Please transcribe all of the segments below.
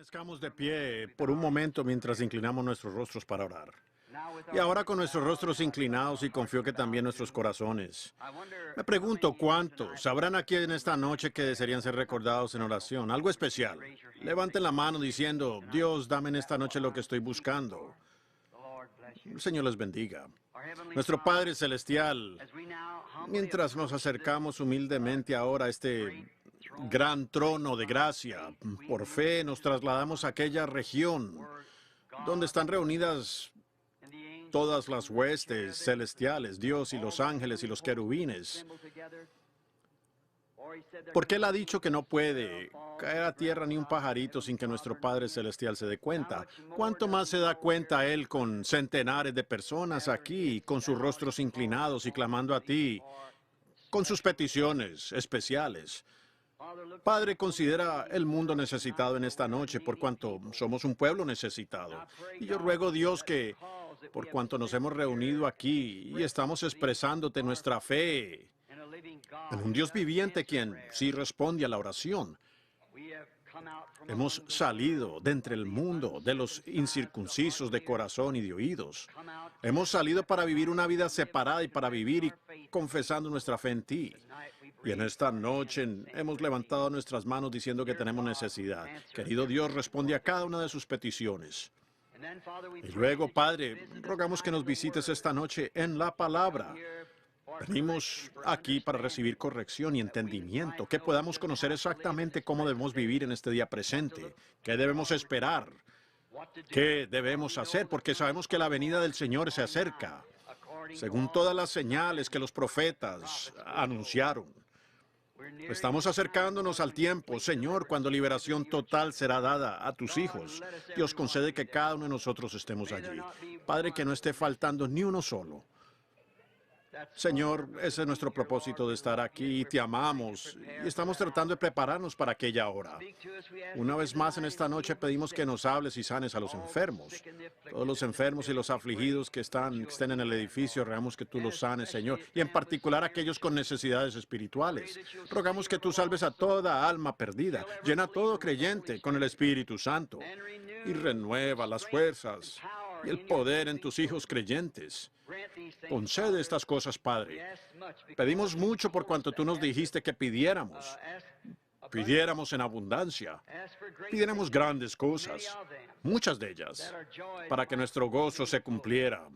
Permanezcamos de pie por un momento mientras inclinamos nuestros rostros para orar. Y ahora con nuestros rostros inclinados y confío que también nuestros corazones. Me pregunto cuántos habrán aquí en esta noche que desearían ser recordados en oración, algo especial. Levanten la mano diciendo, Dios, dame en esta noche lo que estoy buscando. El Señor les bendiga. Nuestro Padre Celestial, mientras nos acercamos humildemente ahora a este gran trono de gracia, por fe nos trasladamos a aquella región donde están reunidas todas las huestes celestiales, Dios y los ángeles y los querubines. Porque Él ha dicho que no puede caer a tierra ni un pajarito sin que nuestro Padre Celestial se dé cuenta. ¿Cuánto más se da cuenta Él con centenares de personas aquí, con sus rostros inclinados y clamando a ti, con sus peticiones especiales? Padre, considera el mundo necesitado en esta noche, por cuanto somos un pueblo necesitado. Y yo ruego, Dios, que por cuanto nos hemos reunido aquí y estamos expresándote nuestra fe en un Dios viviente quien sí responde a la oración. Hemos salido de entre el mundo de los incircuncisos de corazón y de oídos. Hemos salido para vivir una vida separada y para vivir y confesando nuestra fe en ti. Y en esta noche hemos levantado nuestras manos diciendo que tenemos necesidad. Querido Dios, responde a cada una de sus peticiones. Y luego, Padre, rogamos que nos visites esta noche en la palabra. Venimos aquí para recibir corrección y entendimiento, que podamos conocer exactamente cómo debemos vivir en este día presente, qué debemos esperar, qué debemos hacer, porque sabemos que la venida del Señor se acerca, según todas las señales que los profetas anunciaron. Estamos acercándonos al tiempo, Señor, cuando liberación total será dada a tus hijos. Dios, concede que cada uno de nosotros estemos allí. Padre, que no esté faltando ni uno solo. Señor, ese es nuestro propósito de estar aquí. Te amamos y estamos tratando de prepararnos para aquella hora. Una vez más en esta noche pedimos que nos hables y sanes a los enfermos. Todos los enfermos y los afligidos que estén en el edificio, rogamos que tú los sanes, Señor. Y en particular aquellos con necesidades espirituales. Rogamos que tú salves a toda alma perdida. Llena a todo creyente con el Espíritu Santo. Y renueva las fuerzas y el poder en tus hijos creyentes. Concede estas cosas, Padre. Pedimos mucho por cuanto tú nos dijiste que pidiéramos. Pidiéramos en abundancia. Pidiéramos grandes cosas, muchas de ellas, para que nuestro gozo se cumpliera.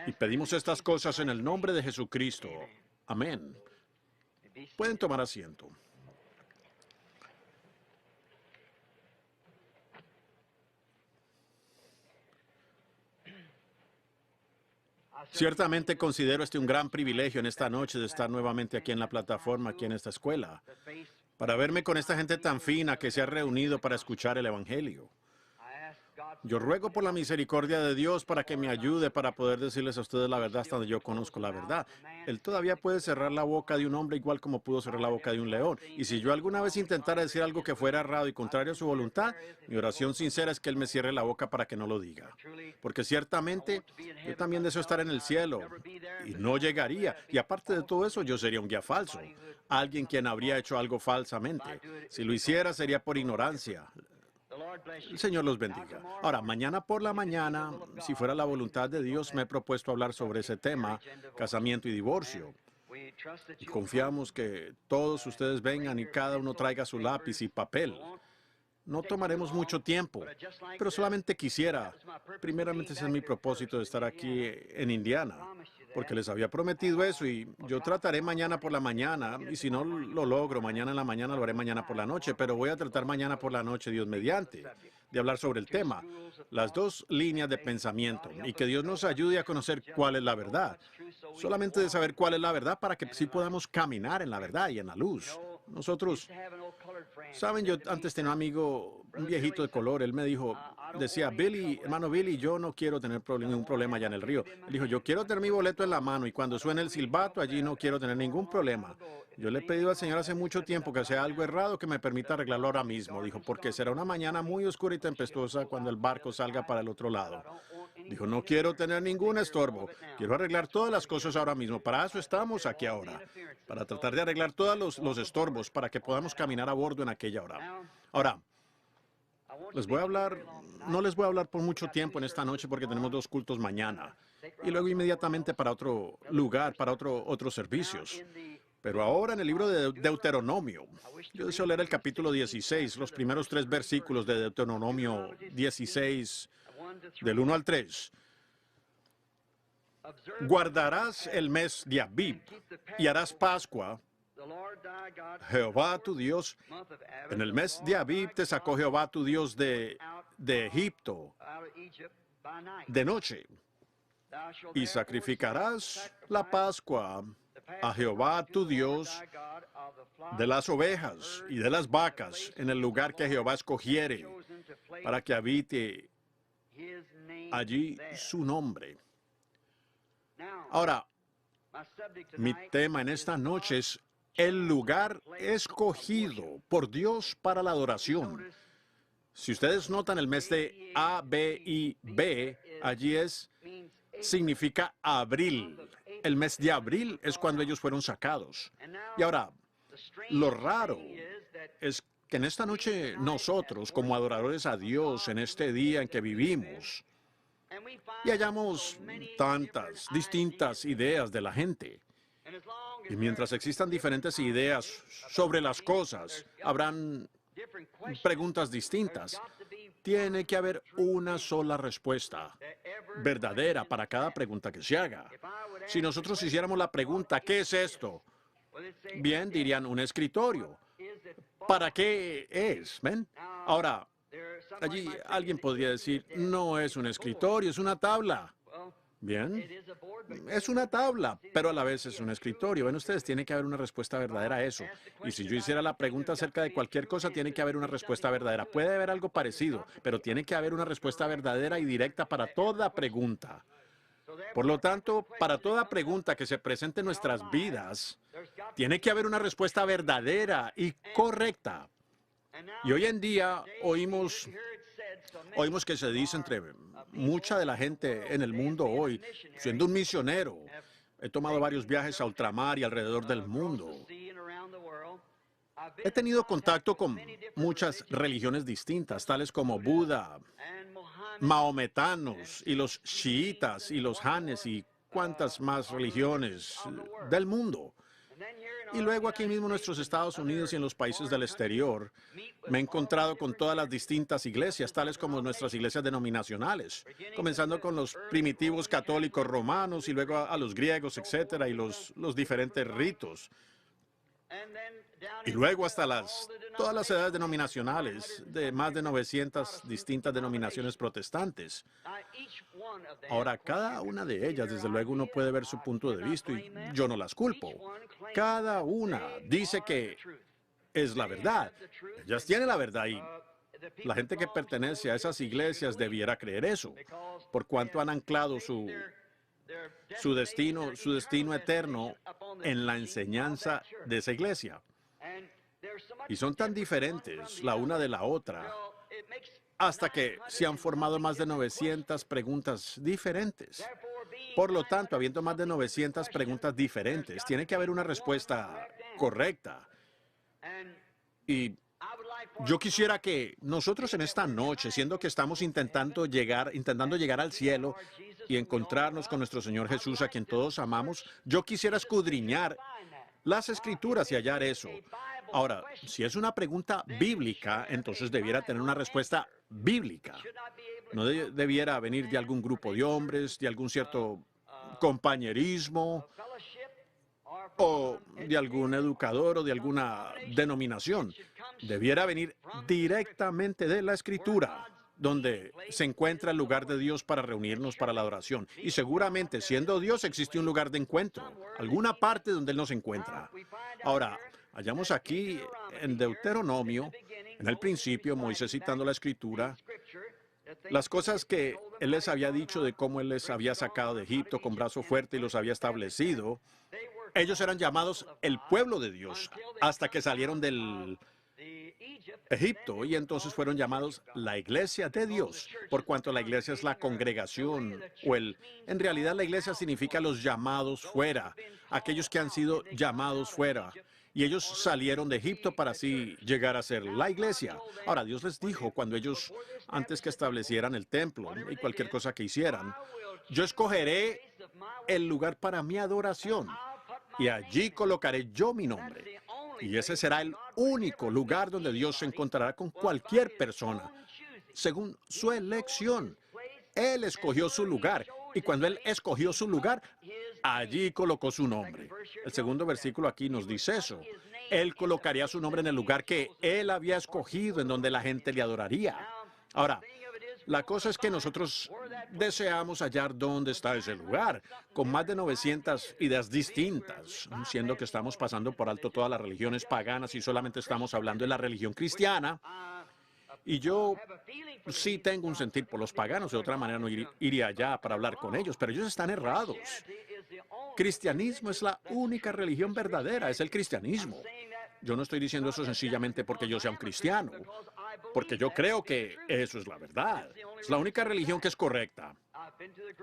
Y pedimos estas cosas en el nombre de Jesucristo. Amén. Pueden tomar asiento. Ciertamente considero un gran privilegio en esta noche de estar nuevamente aquí en la plataforma, aquí en esta escuela, para verme con esta gente tan fina que se ha reunido para escuchar el Evangelio. Yo ruego por la misericordia de Dios para que me ayude para poder decirles a ustedes la verdad hasta donde yo conozco la verdad. Él todavía puede cerrar la boca de un hombre igual como pudo cerrar la boca de un león. Y si yo alguna vez intentara decir algo que fuera errado y contrario a su voluntad, mi oración sincera es que Él me cierre la boca para que no lo diga. Porque ciertamente yo también deseo estar en el cielo y no llegaría. Y aparte de todo eso, yo sería un guía falso. Alguien quien habría hecho algo falsamente. Si lo hiciera sería por ignorancia. El Señor los bendiga. Ahora, mañana por la mañana, si fuera la voluntad de Dios, me he propuesto hablar sobre ese tema, casamiento y divorcio. Y confiamos que todos ustedes vengan y cada uno traiga su lápiz y papel. No tomaremos mucho tiempo, pero solamente quisiera, primeramente ese es mi propósito de estar aquí en Indiana, porque les había prometido eso y yo trataré mañana por la mañana, y si no lo logro mañana en la mañana, lo haré mañana por la noche, pero voy a tratar mañana por la noche, Dios mediante, de hablar sobre el tema, las dos líneas de pensamiento, y que Dios nos ayude a conocer cuál es la verdad, solamente de saber cuál es la verdad para que sí podamos caminar en la verdad y en la luz. Nosotros, saben, yo antes tenía un amigo, un viejito de color, él me dijo, decía, Billy, hermano Billy, yo no quiero tener ningún problema allá en el río. Él dijo, yo quiero tener mi boleto en la mano y cuando suene el silbato, allí no quiero tener ningún problema. Yo le he pedido al Señor hace mucho tiempo que sea algo errado que me permita arreglarlo ahora mismo. Dijo, porque será una mañana muy oscura y tempestuosa cuando el barco salga para el otro lado. Dijo, no quiero tener ningún estorbo. Quiero arreglar todas las cosas ahora mismo. Para eso estamos aquí ahora. Para tratar de arreglar todos los estorbos para que podamos caminar a bordo en aquella hora. Ahora, Les voy a hablar, no les voy a hablar por mucho tiempo en esta noche porque tenemos 2 cultos mañana y luego inmediatamente para otro lugar, para otros servicios. Pero ahora en el libro de Deuteronomio, yo deseo leer el capítulo 16, los primeros 3 versículos de Deuteronomio 16, del 1 al 3. Guardarás el mes de Abib y harás Pascua. Jehová tu Dios, en el mes de Abib te sacó Jehová tu Dios de Egipto de noche. Y sacrificarás la Pascua a Jehová tu Dios de las ovejas y de las vacas en el lugar que Jehová escogiere para que habite allí su nombre. Ahora, mi tema en esta noche es el lugar escogido por Dios para la adoración. Si ustedes notan el mes de A, B y B, allí significa abril. El mes de abril es cuando ellos fueron sacados. Y ahora, lo raro es que en esta noche nosotros, como adoradores a Dios, en este día en que vivimos, y hallamos tantas distintas ideas de la gente. Y mientras existan diferentes ideas sobre las cosas, habrán preguntas distintas. Tiene que haber una sola respuesta verdadera para cada pregunta que se haga. Si nosotros hiciéramos la pregunta, ¿qué es esto? Bien, dirían un escritorio. ¿Para qué es? ¿Ven? Ahora, allí alguien podría decir, no es un escritorio, es una tabla. Bien, es una tabla, pero a la vez es un escritorio. Ven ustedes, tiene que haber una respuesta verdadera a eso. Y si yo hiciera la pregunta acerca de cualquier cosa, tiene que haber una respuesta verdadera. Puede haber algo parecido, pero tiene que haber una respuesta verdadera y directa para toda pregunta. Por lo tanto, para toda pregunta que se presente en nuestras vidas, tiene que haber una respuesta verdadera y correcta. Y hoy en día oímos que se dice entre mucha de la gente en el mundo hoy, siendo un misionero, he tomado varios viajes a ultramar y alrededor del mundo. He tenido contacto con muchas religiones distintas, tales como Buda, mahometanos y los chiitas y los hanes y cuantas más religiones del mundo. Y luego aquí mismo en nuestros Estados Unidos y en los países del exterior, me he encontrado con todas las distintas iglesias, tales como nuestras iglesias denominacionales, comenzando con los primitivos católicos romanos y luego a los griegos, etcétera, y los diferentes ritos. Y luego hasta todas las edades denominacionales de más de 900 distintas denominaciones protestantes. Ahora, cada una de ellas, desde luego, uno puede ver su punto de vista y yo no las culpo. Cada una dice que es la verdad. Ellas tienen la verdad y la gente que pertenece a esas iglesias debiera creer eso, por cuanto han anclado su destino eterno en la enseñanza de esa iglesia. Y son tan diferentes la una de la otra, hasta que se han formado más de 900 preguntas diferentes. Por lo tanto, habiendo más de 900 preguntas diferentes, tiene que haber una respuesta correcta. Y yo quisiera que nosotros en esta noche, siendo que estamos intentando llegar al cielo y encontrarnos con nuestro Señor Jesús, a quien todos amamos, yo quisiera escudriñar las Escrituras y hallar eso. Ahora, si es una pregunta bíblica, entonces debiera tener una respuesta bíblica. No debiera venir de algún grupo de hombres, de algún cierto compañerismo, o de algún educador o de alguna denominación. Debiera venir directamente de la Escritura, donde se encuentra el lugar de Dios para reunirnos para la adoración. Y seguramente, siendo Dios, existe un lugar de encuentro, alguna parte donde Él nos encuentra. Ahora, hallamos aquí en Deuteronomio, en el principio, Moisés citando la Escritura, las cosas que Él les había dicho de cómo Él les había sacado de Egipto con brazo fuerte y los había establecido. Ellos eran llamados el pueblo de Dios hasta que salieron del Egipto y entonces fueron llamados la iglesia de Dios, por cuanto la iglesia es la congregación en realidad la iglesia significa los llamados fuera, aquellos que han sido llamados fuera. Y ellos salieron de Egipto para así llegar a ser la iglesia. Ahora, Dios les dijo cuando ellos, antes que establecieran el templo y cualquier cosa que hicieran, yo escogeré el lugar para mi adoración y allí colocaré yo mi nombre. Y ese será el único lugar donde Dios se encontrará con cualquier persona, según su elección. Él escogió su lugar, y cuando Él escogió su lugar, allí colocó su nombre. El segundo versículo aquí nos dice eso. Él colocaría su nombre en el lugar que Él había escogido, en donde la gente le adoraría. Ahora, la cosa es que nosotros deseamos hallar dónde está ese lugar, con más de 900 ideas distintas, siendo que estamos pasando por alto todas las religiones paganas y solamente estamos hablando de la religión cristiana. Y yo sí tengo un sentir por los paganos, de otra manera no iría allá para hablar con ellos, pero ellos están errados. Cristianismo es la única religión verdadera, es el cristianismo. Yo no estoy diciendo eso sencillamente porque yo sea un cristiano, porque yo creo que eso es la verdad. Es la única religión que es correcta.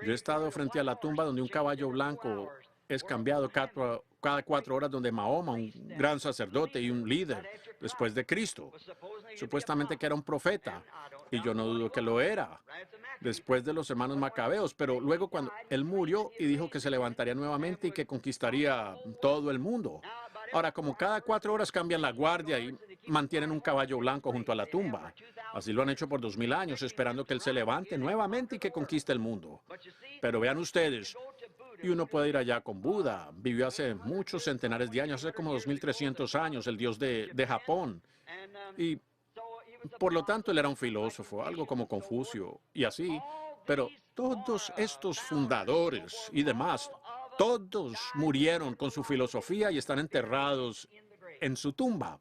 Yo he estado frente a la tumba donde un caballo blanco es cambiado cada 4 horas, donde Mahoma, un gran sacerdote y un líder después de Cristo, supuestamente que era un profeta, y yo no dudo que lo era, después de los hermanos macabeos, pero luego cuando él murió y dijo que se levantaría nuevamente y que conquistaría todo el mundo. Ahora, como cada 4 horas cambian la guardia y mantienen un caballo blanco junto a la tumba. Así lo han hecho por 2000 años, esperando que él se levante nuevamente y que conquiste el mundo. Pero vean ustedes, y uno puede ir allá con Buda. Vivió hace muchos centenares de años, hace como 2300 años, el dios de Japón. Y por lo tanto, él era un filósofo, algo como Confucio, y así. Pero todos estos fundadores y demás, todos murieron con su filosofía y están enterrados en su tumba.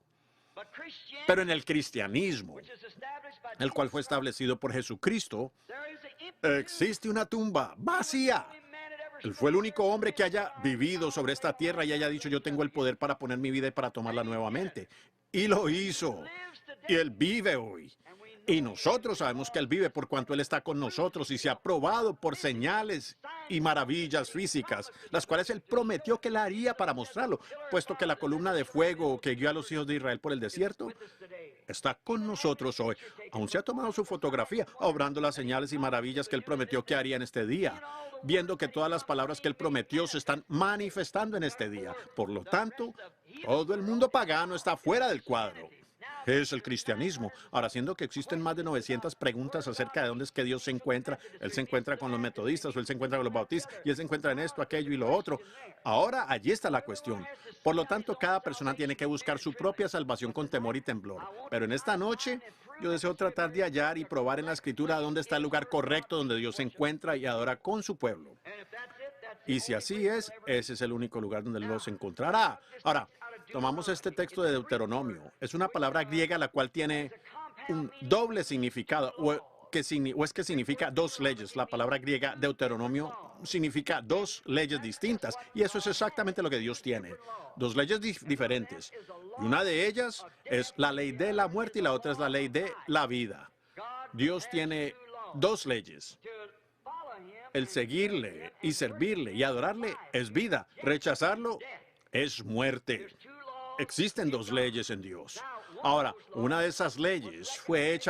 Pero en el cristianismo, el cual fue establecido por Jesucristo, existe una tumba vacía. Él fue el único hombre que haya vivido sobre esta tierra y haya dicho: yo tengo el poder para poner mi vida y para tomarla nuevamente. Y lo hizo. Y Él vive hoy. Y nosotros sabemos que Él vive por cuanto Él está con nosotros y se ha probado por señales y maravillas físicas, las cuales Él prometió que la haría para mostrarlo, puesto que la columna de fuego que guió a los hijos de Israel por el desierto está con nosotros hoy. Aún se ha tomado su fotografía, obrando las señales y maravillas que Él prometió que haría en este día, viendo que todas las palabras que Él prometió se están manifestando en este día. Por lo tanto, todo el mundo pagano está fuera del cuadro. Es el cristianismo. Ahora, siendo que existen más de 900 preguntas acerca de dónde es que Dios se encuentra, Él se encuentra con los metodistas o Él se encuentra con los bautistas y Él se encuentra en esto, aquello y lo otro. Ahora, allí está la cuestión. Por lo tanto, cada persona tiene que buscar su propia salvación con temor y temblor. Pero en esta noche, yo deseo tratar de hallar y probar en la Escritura dónde está el lugar correcto donde Dios se encuentra y adora con su pueblo. Y si así es, ese es el único lugar donde Él los encontrará. Ahora, tomamos este texto de Deuteronomio. Es una palabra griega la cual tiene un doble significado, o es que significa dos leyes. La palabra griega Deuteronomio significa dos leyes distintas. Y eso es exactamente lo que Dios tiene. Dos leyes diferentes. Y una de ellas es la ley de la muerte y la otra es la ley de la vida. Dios tiene dos leyes. El seguirle y servirle y adorarle es vida. Rechazarlo es muerte. Existen dos leyes en Dios. Ahora, una de esas leyes fue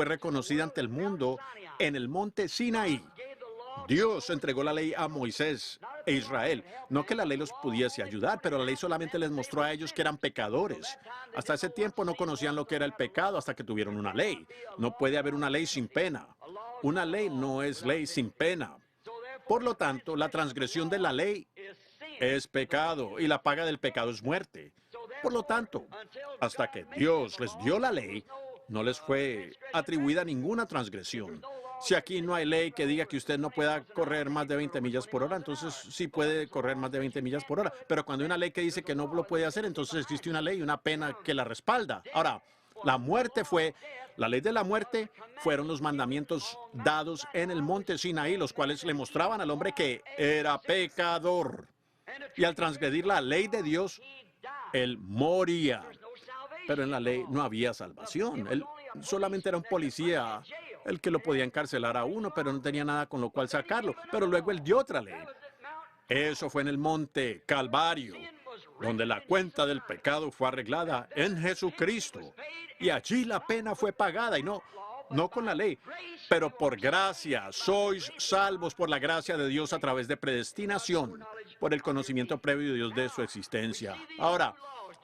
reconocida ante el mundo en el monte Sinaí. Dios entregó la ley a Moisés e Israel. No que la ley los pudiese ayudar, pero la ley solamente les mostró a ellos que eran pecadores. Hasta ese tiempo no conocían lo que era el pecado hasta que tuvieron una ley. No puede haber una ley sin pena. Una ley no es ley sin pena. Por lo tanto, la transgresión de la ley es pecado y la paga del pecado es muerte. Por lo tanto, hasta que Dios les dio la ley, no les fue atribuida ninguna transgresión. Si aquí no hay ley que diga que usted no pueda correr más de 20 millas por hora, entonces sí puede correr más de 20 millas por hora. Pero cuando hay una ley que dice que no lo puede hacer, entonces existe una ley y una pena que la respalda. Ahora, la ley de la muerte fueron los mandamientos dados en el monte Sinaí, los cuales le mostraban al hombre que era pecador. Y al transgredir la ley de Dios, él moría. Pero en la ley no había salvación. Él solamente era un policía, el que lo podía encarcelar a uno, pero no tenía nada con lo cual sacarlo. Pero luego él dio otra ley. Eso fue en el monte Calvario. donde la cuenta del pecado fue arreglada en Jesucristo. Y allí la pena fue pagada, y no con la ley, pero por gracia. Sois salvos por la gracia de Dios a través de predestinación, por el conocimiento previo de Dios de su existencia. Ahora,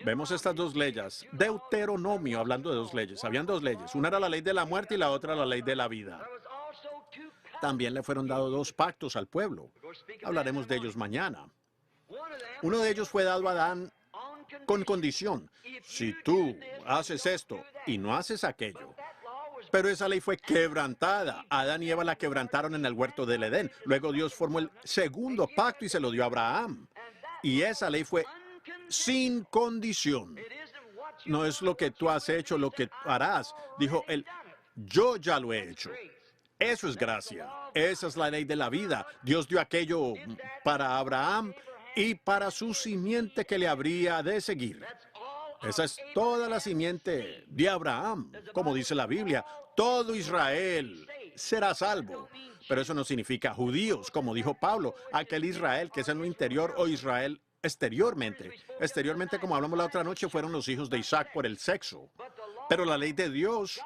vemos estas dos leyes. Deuteronomio, hablando de dos leyes. Habían dos leyes. Una era la ley de la muerte y la otra la ley de la vida. También le fueron dados dos pactos al pueblo. Hablaremos de ellos mañana. Uno de ellos fue dado a Adán con condición: si tú haces esto y no haces aquello. Pero esa ley fue quebrantada. Adán y Eva la quebrantaron en el huerto del Edén. Luego Dios formó el segundo pacto y se lo dio a Abraham. Y esa ley fue sin condición. No es lo que tú has hecho, lo que harás. Dijo él, yo ya lo he hecho. Eso es gracia. Esa es la ley de la vida. Dios dio aquello para Abraham y para su simiente que le habría de seguir. Esa es toda la simiente de Abraham. Como dice la Biblia, todo Israel será salvo. Pero eso no significa judíos, como dijo Pablo, aquel Israel que es en lo interior o Israel exteriormente. Exteriormente, como hablamos la otra noche, fueron los hijos de Isaac por el sexo. Pero la ley de Dios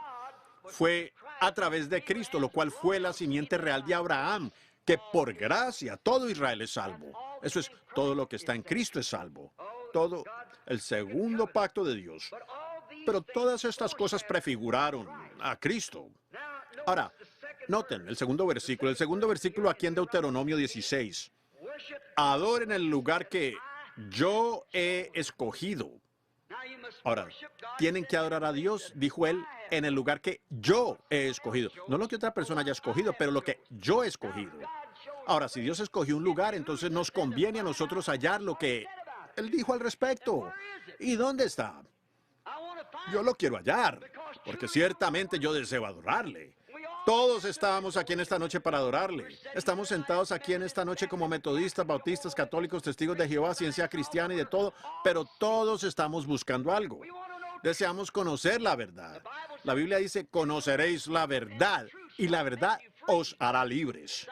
fue a través de Cristo, lo cual fue la simiente real de Abraham, que por gracia todo Israel es salvo. Eso es, todo lo que está en Cristo es salvo. Todo el segundo pacto de Dios. Pero todas estas cosas prefiguraron a Cristo. Ahora, noten el segundo versículo. El segundo versículo aquí en Deuteronomio 16. Adoren el lugar que yo he escogido. Ahora, tienen que adorar a Dios, dijo él, en el lugar que yo he escogido. No lo que otra persona haya escogido, pero lo que yo he escogido. Ahora, si Dios escogió un lugar, entonces nos conviene a nosotros hallar lo que Él dijo al respecto. ¿Y dónde está? Yo lo quiero hallar, porque ciertamente yo deseo adorarle. Todos estábamos aquí en esta noche para adorarle. Estamos sentados aquí en esta noche como metodistas, bautistas, católicos, testigos de Jehová, ciencia cristiana y de todo, pero todos estamos buscando algo. Deseamos conocer la verdad. La Biblia dice, conoceréis la verdad, y la verdad os hará libres.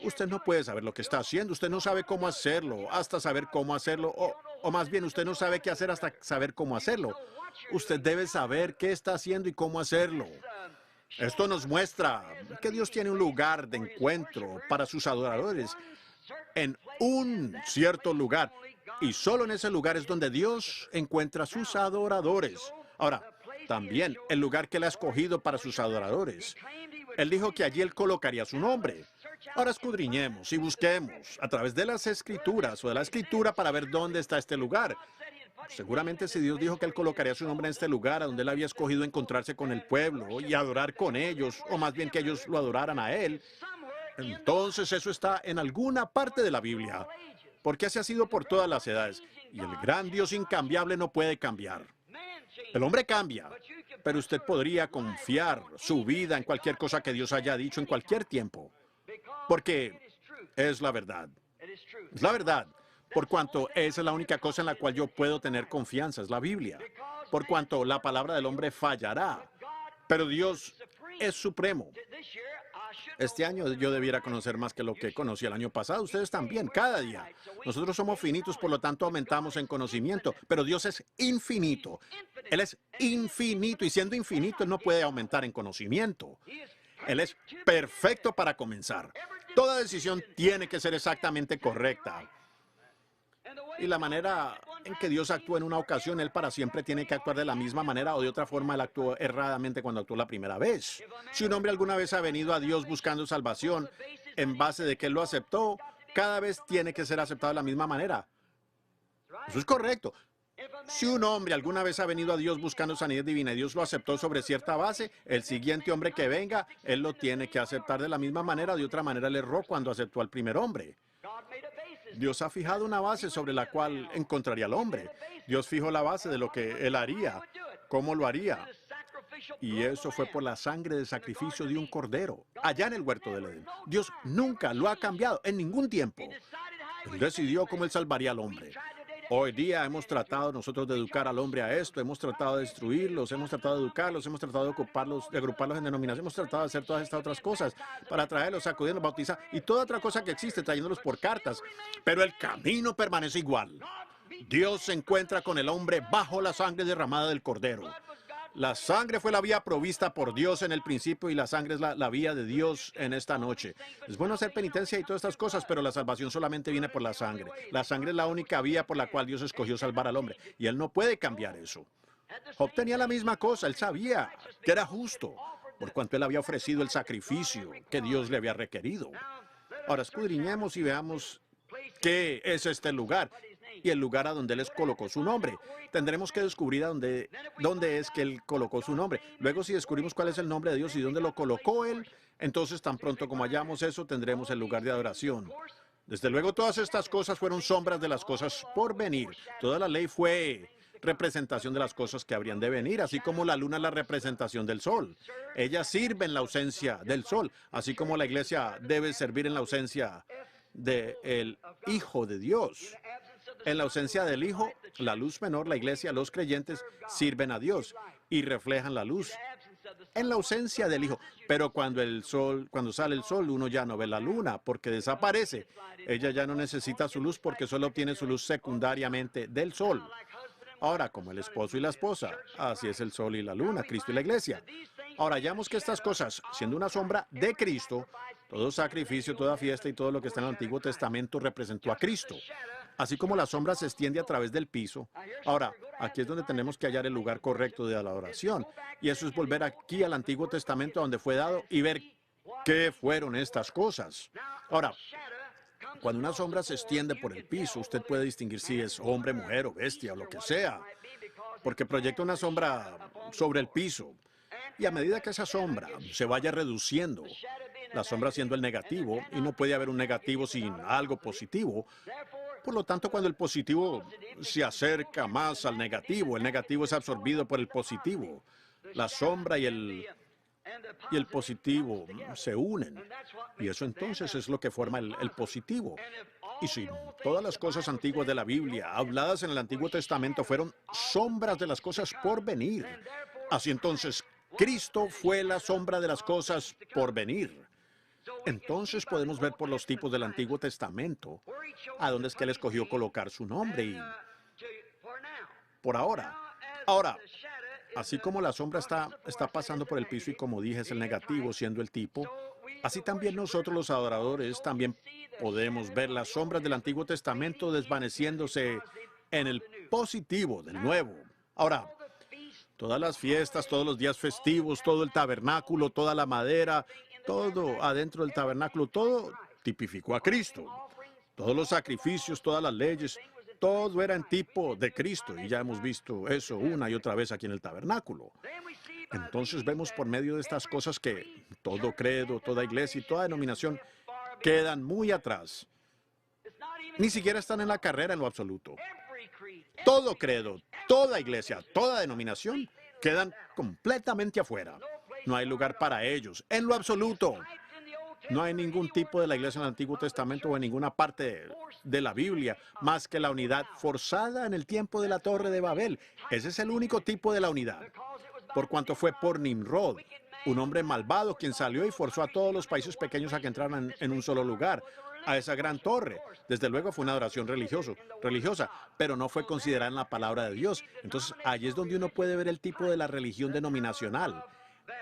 Usted no puede saber lo que está haciendo, usted no sabe cómo hacerlo, hasta saber cómo hacerlo, o más bien, usted no sabe qué hacer hasta saber cómo hacerlo. Usted debe saber qué está haciendo y cómo hacerlo. Esto nos muestra que Dios tiene un lugar de encuentro para sus adoradores en un cierto lugar. Y solo en ese lugar es donde Dios encuentra a sus adoradores. Ahora, también el lugar que Él ha escogido para sus adoradores. Él dijo que allí Él colocaría su nombre. Ahora escudriñemos y busquemos a través de las Escrituras o de la Escritura para ver dónde está este lugar. Seguramente si Dios dijo que Él colocaría su nombre en este lugar, a donde Él había escogido encontrarse con el pueblo y adorar con ellos, o más bien que ellos lo adoraran a Él, entonces eso está en alguna parte de la Biblia, porque así ha sido por todas las edades, y el gran Dios incambiable no puede cambiar. El hombre cambia, pero usted podría confiar su vida en cualquier cosa que Dios haya dicho en cualquier tiempo, porque es la verdad. Es la verdad. Por cuanto esa es la única cosa en la cual yo puedo tener confianza, es la Biblia. Por cuanto la palabra del hombre fallará, pero Dios es supremo. Este año yo debiera conocer más que lo que conocí el año pasado. Ustedes también, cada día. Nosotros somos finitos, por lo tanto aumentamos en conocimiento, pero Dios es infinito. Él es infinito y siendo infinito, Él no puede aumentar en conocimiento. Él es perfecto para comenzar. Toda decisión tiene que ser exactamente correcta. Y la manera en que Dios actúa en una ocasión, Él para siempre tiene que actuar de la misma manera o de otra forma. Él actuó erradamente cuando actuó la primera vez. Si un hombre alguna vez ha venido a Dios buscando salvación en base de que Él lo aceptó, cada vez tiene que ser aceptado de la misma manera. Eso es correcto. Si un hombre alguna vez ha venido a Dios buscando sanidad divina y Dios lo aceptó sobre cierta base, el siguiente hombre que venga, Él lo tiene que aceptar de la misma manera. De otra manera, Él erró cuando aceptó al primer hombre. Dios ha fijado una base sobre la cual encontraría al hombre. Dios fijó la base de lo que Él haría, cómo lo haría. Y eso fue por la sangre de sacrificio de un cordero, allá en el huerto del Edén. Dios nunca lo ha cambiado en ningún tiempo. Él decidió cómo Él salvaría al hombre. Hoy día hemos tratado nosotros de educar al hombre a esto, hemos tratado de destruirlos, hemos tratado de educarlos, hemos tratado de ocuparlos, de agruparlos en denominaciones, hemos tratado de hacer todas estas otras cosas para traerlos, sacudirlos, bautizar y toda otra cosa que existe, trayéndolos por cartas. Pero el camino permanece igual. Dios se encuentra con el hombre bajo la sangre derramada del Cordero. La sangre fue la vía provista por Dios en el principio y la sangre es la vía de Dios en esta noche. Es bueno hacer penitencia y todas estas cosas, pero la salvación solamente viene por la sangre. La sangre es la única vía por la cual Dios escogió salvar al hombre y Él no puede cambiar eso. Job tenía la misma cosa, él sabía que era justo, por cuanto él había ofrecido el sacrificio que Dios le había requerido. Ahora escudriñemos y veamos qué es este lugar y el lugar a donde Él colocó su nombre. Tendremos que descubrir dónde es que Él colocó su nombre. Luego, si descubrimos cuál es el nombre de Dios y dónde lo colocó Él, entonces tan pronto como hallamos eso, tendremos el lugar de adoración. Desde luego, todas estas cosas fueron sombras de las cosas por venir. Toda la ley fue representación de las cosas que habrían de venir, así como la luna es la representación del sol. Ella sirve en la ausencia del sol, así como la iglesia debe servir en la ausencia del Hijo de Dios. En la ausencia del Hijo, la luz menor, la iglesia, los creyentes sirven a Dios y reflejan la luz. En la ausencia del Hijo, pero cuando sale el sol, uno ya no ve la luna porque desaparece. Ella ya no necesita su luz porque solo obtiene su luz secundariamente del sol. Ahora, como el esposo y la esposa, así es el sol y la luna, Cristo y la iglesia. Ahora, hallamos que estas cosas, siendo una sombra de Cristo, todo sacrificio, toda fiesta y todo lo que está en el Antiguo Testamento representó a Cristo. Así como la sombra se extiende a través del piso. Ahora, aquí es donde tenemos que hallar el lugar correcto de la adoración. Y eso es volver aquí al Antiguo Testamento donde fue dado y ver qué fueron estas cosas. Ahora, cuando una sombra se extiende por el piso, usted puede distinguir si es hombre, mujer o bestia o lo que sea, porque proyecta una sombra sobre el piso. Y a medida que esa sombra se vaya reduciendo, la sombra siendo el negativo, y no puede haber un negativo sin algo positivo, por lo tanto, cuando el positivo se acerca más al negativo, el negativo es absorbido por el positivo. La sombra y el positivo se unen. Y eso entonces es lo que forma el positivo. Y si todas las cosas antiguas de la Biblia, habladas en el Antiguo Testamento, fueron sombras de las cosas por venir, así entonces Cristo fue la sombra de las cosas por venir. Entonces podemos ver por los tipos del Antiguo Testamento a dónde es que Él escogió colocar su nombre y por ahora. Ahora, así como la sombra está pasando por el piso y como dije es el negativo siendo el tipo, así también nosotros los adoradores también podemos ver las sombras del Antiguo Testamento desvaneciéndose en el positivo del Nuevo. Ahora, todas las fiestas, todos los días festivos, todo el tabernáculo, toda la madera, todo adentro del tabernáculo, todo tipificó a Cristo. Todos los sacrificios, todas las leyes, todo era en tipo de Cristo. Y ya hemos visto eso una y otra vez aquí en el tabernáculo. Entonces vemos por medio de estas cosas que todo credo, toda iglesia y toda denominación quedan muy atrás. Ni siquiera están en la carrera en lo absoluto. Todo credo, toda iglesia, toda denominación quedan completamente afuera. No hay lugar para ellos, en lo absoluto. No hay ningún tipo de la iglesia en el Antiguo Testamento o en ninguna parte de la Biblia más que la unidad forzada en el tiempo de la Torre de Babel. Ese es el único tipo de la unidad. Por cuanto fue por Nimrod, un hombre malvado quien salió y forzó a todos los países pequeños a que entraran en un solo lugar, a esa gran torre. Desde luego fue una adoración religiosa, pero no fue considerada en la palabra de Dios. Entonces, allí es donde uno puede ver el tipo de la religión denominacional.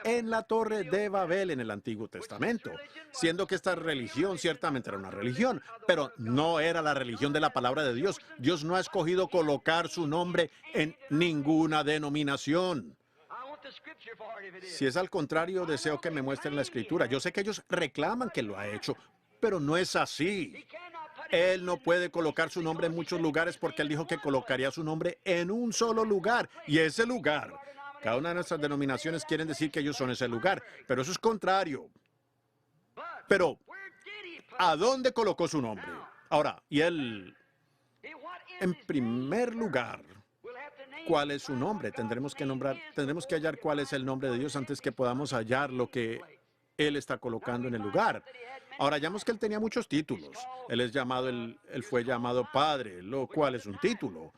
En la Torre de Babel en el Antiguo Testamento, siendo que esta religión ciertamente era una religión, pero no era la religión de la palabra de Dios. Dios no ha escogido colocar su nombre en ninguna denominación. Si es al contrario, deseo que me muestren la Escritura. Yo sé que ellos reclaman que lo ha hecho, pero no es así. Él no puede colocar su nombre en muchos lugares porque Él dijo que colocaría su nombre en un solo lugar, y ese lugar, cada una de nuestras denominaciones quieren decir que ellos son ese lugar, pero eso es contrario. Pero, ¿a dónde colocó su nombre? Ahora, y Él, en primer lugar, ¿cuál es su nombre? Tendremos que hallar cuál es el nombre de Dios antes que podamos hallar lo que Él está colocando en el lugar. Ahora, hallamos que Él tenía muchos títulos. Él fue llamado Padre, lo cual es un título.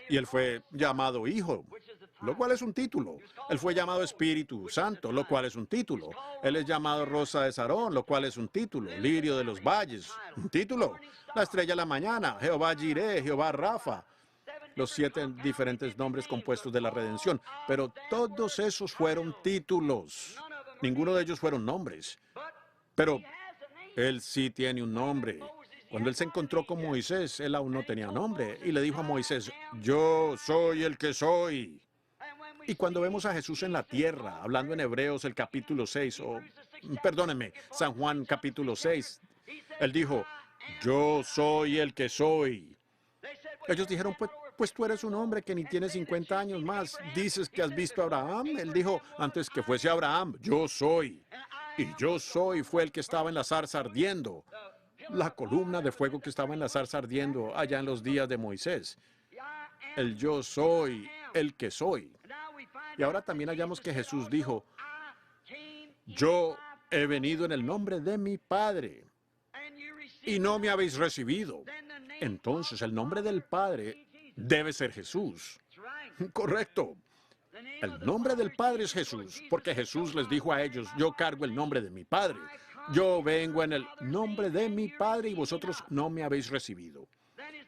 Y Él fue llamado Hijo, lo cual es un título. Él fue llamado Espíritu Santo, lo cual es un título. Él es llamado Rosa de Sarón, lo cual es un título. Lirio de los valles, un título. La estrella de la mañana, Jehová Jireh, Jehová Rafa, los 7 diferentes nombres compuestos de la redención, pero todos esos fueron títulos. Ninguno de ellos fueron nombres. Pero él sí tiene un nombre. Cuando él se encontró con Moisés, él aún no tenía nombre. Y le dijo a Moisés, yo soy el que soy. Y cuando vemos a Jesús en la tierra, hablando en Hebreos el capítulo 6, o perdónenme, San Juan capítulo 6, él dijo, yo soy el que soy. Ellos dijeron, pues tú eres un hombre que ni tiene 50 años más. Dices que has visto a Abraham. Él dijo, antes que fuese Abraham, yo soy. Y yo soy fue el que estaba en la zarza ardiendo. La columna de fuego que estaba en la zarza ardiendo allá en los días de Moisés. El yo soy, el que soy. Y ahora también hallamos que Jesús dijo, yo he venido en el nombre de mi Padre y no me habéis recibido. Entonces el nombre del Padre debe ser Jesús. Correcto. El nombre del Padre es Jesús, porque Jesús les dijo a ellos, yo cargo el nombre de mi Padre. Yo vengo en el nombre de mi Padre y vosotros no me habéis recibido.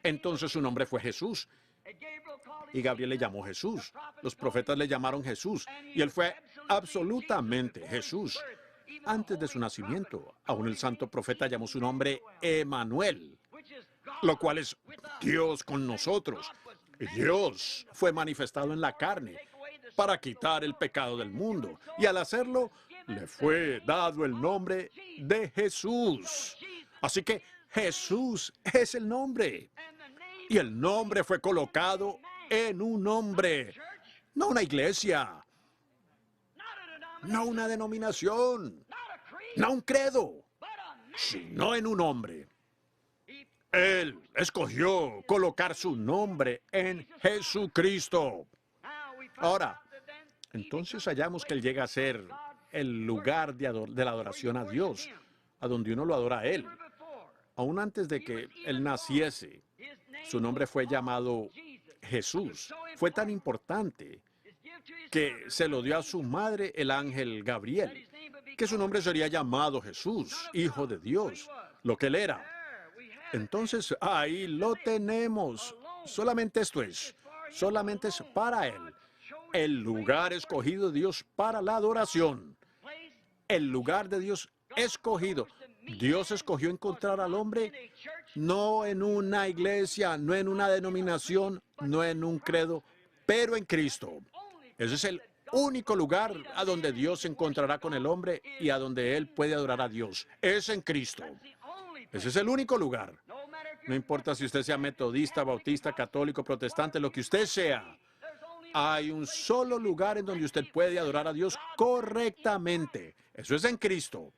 Entonces su nombre fue Jesús. Y Gabriel le llamó Jesús. Los profetas le llamaron Jesús. Y él fue absolutamente Jesús. Antes de su nacimiento, aún el santo profeta llamó su nombre Emanuel, lo cual es Dios con nosotros. Dios fue manifestado en la carne para quitar el pecado del mundo. Y al hacerlo, le fue dado el nombre de Jesús. Así que Jesús es el nombre. Y el nombre fue colocado en un hombre, no una iglesia, no una denominación, no un credo, sino en un hombre. Él escogió colocar su nombre en Jesucristo. Ahora, entonces hallamos que Él llega a ser el lugar de la adoración a Dios, a donde uno lo adora a Él. Aún antes de que Él naciese, su nombre fue llamado Jesús. Fue tan importante que se lo dio a su madre el ángel Gabriel, que su nombre sería llamado Jesús, Hijo de Dios, lo que Él era. Entonces, ahí lo tenemos. Solamente es para Él. El lugar escogido de Dios para la adoración. El lugar de Dios escogido. Dios escogió encontrar al hombre no en una iglesia, no en una denominación, no en un credo, pero en Cristo. Ese es el único lugar a donde Dios se encontrará con el hombre y a donde Él puede adorar a Dios. Es en Cristo. Ese es el único lugar. No importa si usted sea metodista, bautista, católico, protestante, lo que usted sea. Hay un solo lugar en donde usted puede adorar a Dios correctamente. Eso es en Cristo.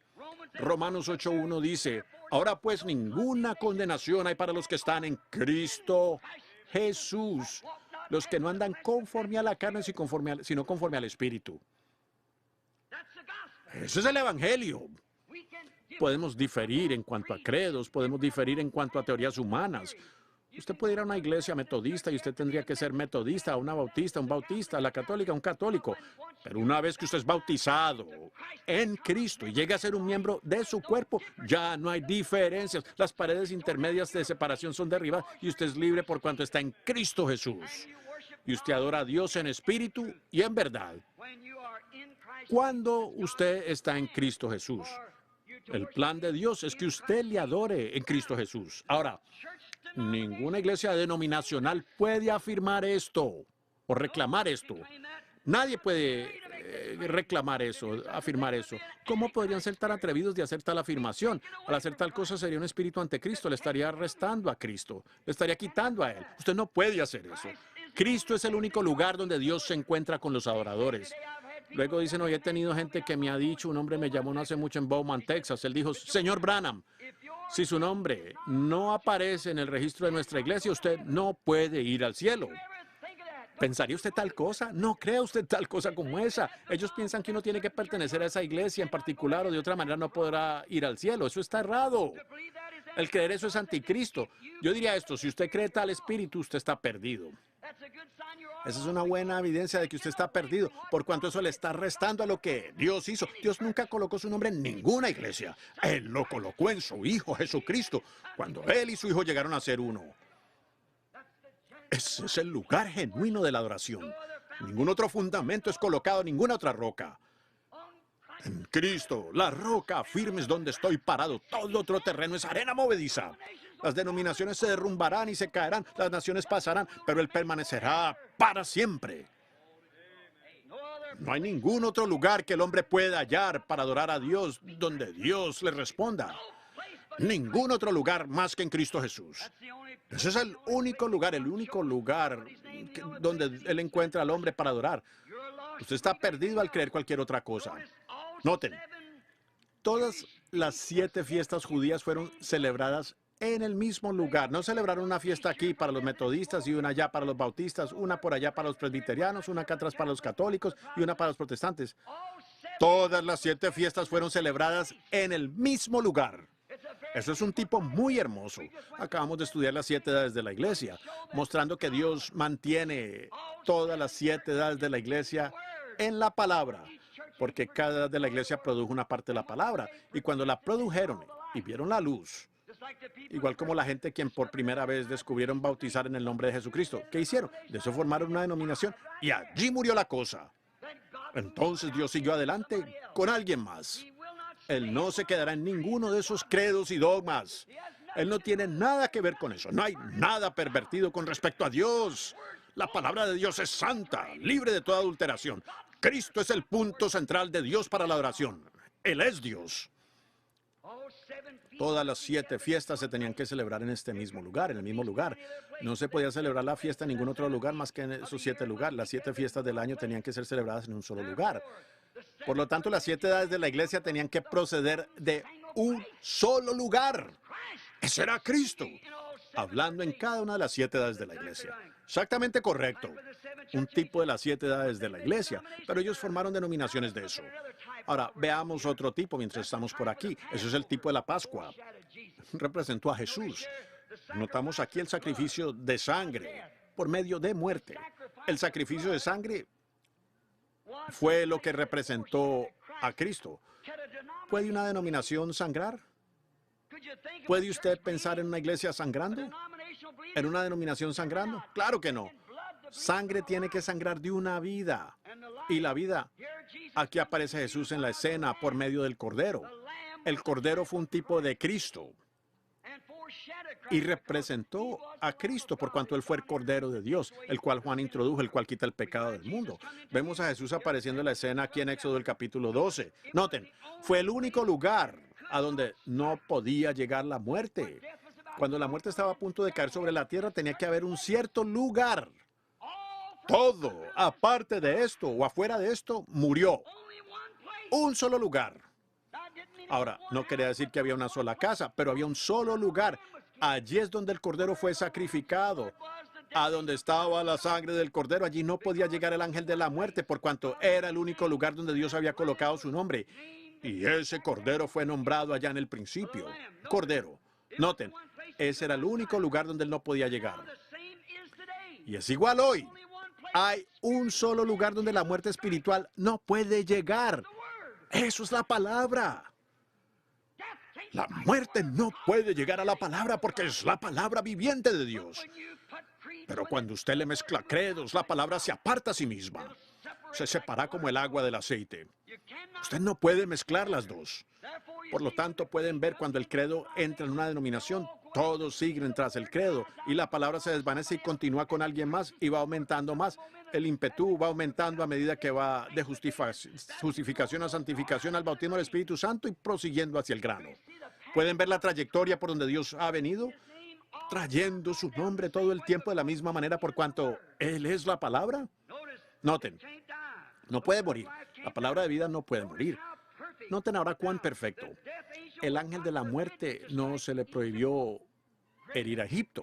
Romanos 8:1 dice, ahora pues ninguna condenación hay para los que están en Cristo Jesús, los que no andan conforme a la carne, sino conforme al Espíritu. Ese es el Evangelio. Podemos diferir en cuanto a credos, podemos diferir en cuanto a teorías humanas. Usted puede ir a una iglesia metodista y usted tendría que ser metodista, una bautista, un bautista, la católica, un católico. Pero una vez que usted es bautizado en Cristo y llega a ser un miembro de su cuerpo, ya no hay diferencias. Las paredes intermedias de separación son derribadas y usted es libre por cuanto está en Cristo Jesús. Y usted adora a Dios en espíritu y en verdad. Cuando usted está en Cristo Jesús, el plan de Dios es que usted le adore en Cristo Jesús. Ahora, ninguna iglesia denominacional puede afirmar esto o reclamar esto. Nadie puede reclamar eso, afirmar eso. ¿Cómo podrían ser tan atrevidos de hacer tal afirmación? Al hacer tal cosa sería un espíritu anticristo, le estaría arrestando a Cristo, le estaría quitando a Él. Usted no puede hacer eso. Cristo es el único lugar donde Dios se encuentra con los adoradores. Luego dicen, hoy he tenido gente que me ha dicho, un hombre me llamó no hace mucho en Bowman, Texas. Él dijo, señor Branham, si su nombre no aparece en el registro de nuestra iglesia, usted no puede ir al cielo. ¿Pensaría usted tal cosa? No crea usted tal cosa como esa. Ellos piensan que uno tiene que pertenecer a esa iglesia en particular o de otra manera no podrá ir al cielo. Eso está errado. El creer eso es anticristo. Yo diría esto, si usted cree tal espíritu, usted está perdido. Esa es una buena evidencia de que usted está perdido, por cuanto eso le está restando a lo que Dios hizo. Dios nunca colocó su nombre en ninguna iglesia. Él lo colocó en su Hijo Jesucristo, cuando Él y su Hijo llegaron a ser uno. Ese es el lugar genuino de la adoración. Ningún otro fundamento es colocado, ninguna otra roca. En Cristo, la roca firme es donde estoy parado. Todo otro terreno es arena movediza. Las denominaciones se derrumbarán y se caerán, las naciones pasarán, pero Él permanecerá para siempre. No hay ningún otro lugar que el hombre pueda hallar para adorar a Dios donde Dios le responda. Ningún otro lugar más que en Cristo Jesús. Ese es el único lugar donde Él encuentra al hombre para adorar. Usted está perdido al creer cualquier otra cosa. Noten, todas las 7 fiestas judías fueron celebradas en el mismo lugar. No celebraron una fiesta aquí para los metodistas y una allá para los bautistas, una por allá para los presbiterianos, una acá atrás para los católicos y una para los protestantes. Todas las 7 fiestas fueron celebradas en el mismo lugar. Eso es un tipo muy hermoso. Acabamos de estudiar las 7 edades de la iglesia, mostrando que Dios mantiene todas las 7 edades de la iglesia en la palabra, porque cada edad de la iglesia produjo una parte de la palabra. Y cuando la produjeron y vieron la luz, igual como la gente quien por primera vez descubrieron bautizar en el nombre de Jesucristo, ¿qué hicieron? De eso formaron una denominación y allí murió la cosa. Entonces Dios siguió adelante con alguien más. Él no se quedará en ninguno de esos credos y dogmas. Él no tiene nada que ver con eso. No hay nada pervertido con respecto a Dios. La palabra de Dios es santa, libre de toda adulteración. Cristo es el punto central de Dios para la adoración. Él es Dios. Todas las 7 fiestas se tenían que celebrar en este mismo lugar, en el mismo lugar. No se podía celebrar la fiesta en ningún otro lugar más que en esos 7 lugares. Las 7 fiestas del año tenían que ser celebradas en un solo lugar. Por lo tanto, las 7 edades de la iglesia tenían que proceder de un solo lugar. Ese era Cristo, hablando en cada una de las 7 edades de la iglesia. Exactamente correcto. Un tipo de las 7 edades de la iglesia, pero ellos formaron denominaciones de eso. Ahora, veamos otro tipo mientras estamos por aquí. Ese es el tipo de la Pascua. Representó a Jesús. Notamos aquí el sacrificio de sangre por medio de muerte. El sacrificio de sangre fue lo que representó a Cristo. ¿Puede una denominación sangrar? ¿Puede usted pensar en una iglesia sangrando? ¿En una denominación sangrando? Claro que no. Sangre tiene que sangrar de una vida. Y la vida, aquí aparece Jesús en la escena por medio del Cordero. El Cordero fue un tipo de Cristo y representó a Cristo por cuanto Él fue el Cordero de Dios, el cual Juan introdujo, el cual quita el pecado del mundo. Vemos a Jesús apareciendo en la escena aquí en Éxodo el capítulo 12. Noten, fue el único lugar a donde no podía llegar la muerte. Cuando la muerte estaba a punto de caer sobre la tierra, tenía que haber un cierto lugar. Todo, aparte de esto o afuera de esto, murió. Un solo lugar. Ahora, no quería decir que había una sola casa, pero había un solo lugar. Allí es donde el Cordero fue sacrificado. A donde estaba la sangre del Cordero, allí no podía llegar el ángel de la muerte, por cuanto era el único lugar donde Dios había colocado su nombre. Y ese Cordero fue nombrado allá en el principio. Cordero. Noten, ese era el único lugar donde él no podía llegar. Y es igual hoy. Hay un solo lugar donde la muerte espiritual no puede llegar. Eso es la palabra. La muerte no puede llegar a la palabra porque es la palabra viviente de Dios. Pero cuando usted le mezcla credos, la palabra se aparta a sí misma. Se separa como el agua del aceite. Usted no puede mezclar las dos. Por lo tanto, pueden ver cuando el credo entra en una denominación, todos siguen tras el credo y la palabra se desvanece y continúa con alguien más y va aumentando más. El ímpetu va aumentando a medida que va de justificación a santificación al bautismo del Espíritu Santo y prosiguiendo hacia el grano. ¿Pueden ver la trayectoria por donde Dios ha venido? Trayendo su nombre todo el tiempo de la misma manera por cuanto Él es la palabra. Noten, no puede morir. La palabra de vida no puede morir. Noten ahora cuán perfecto. El ángel de la muerte no se le prohibió herir a Egipto,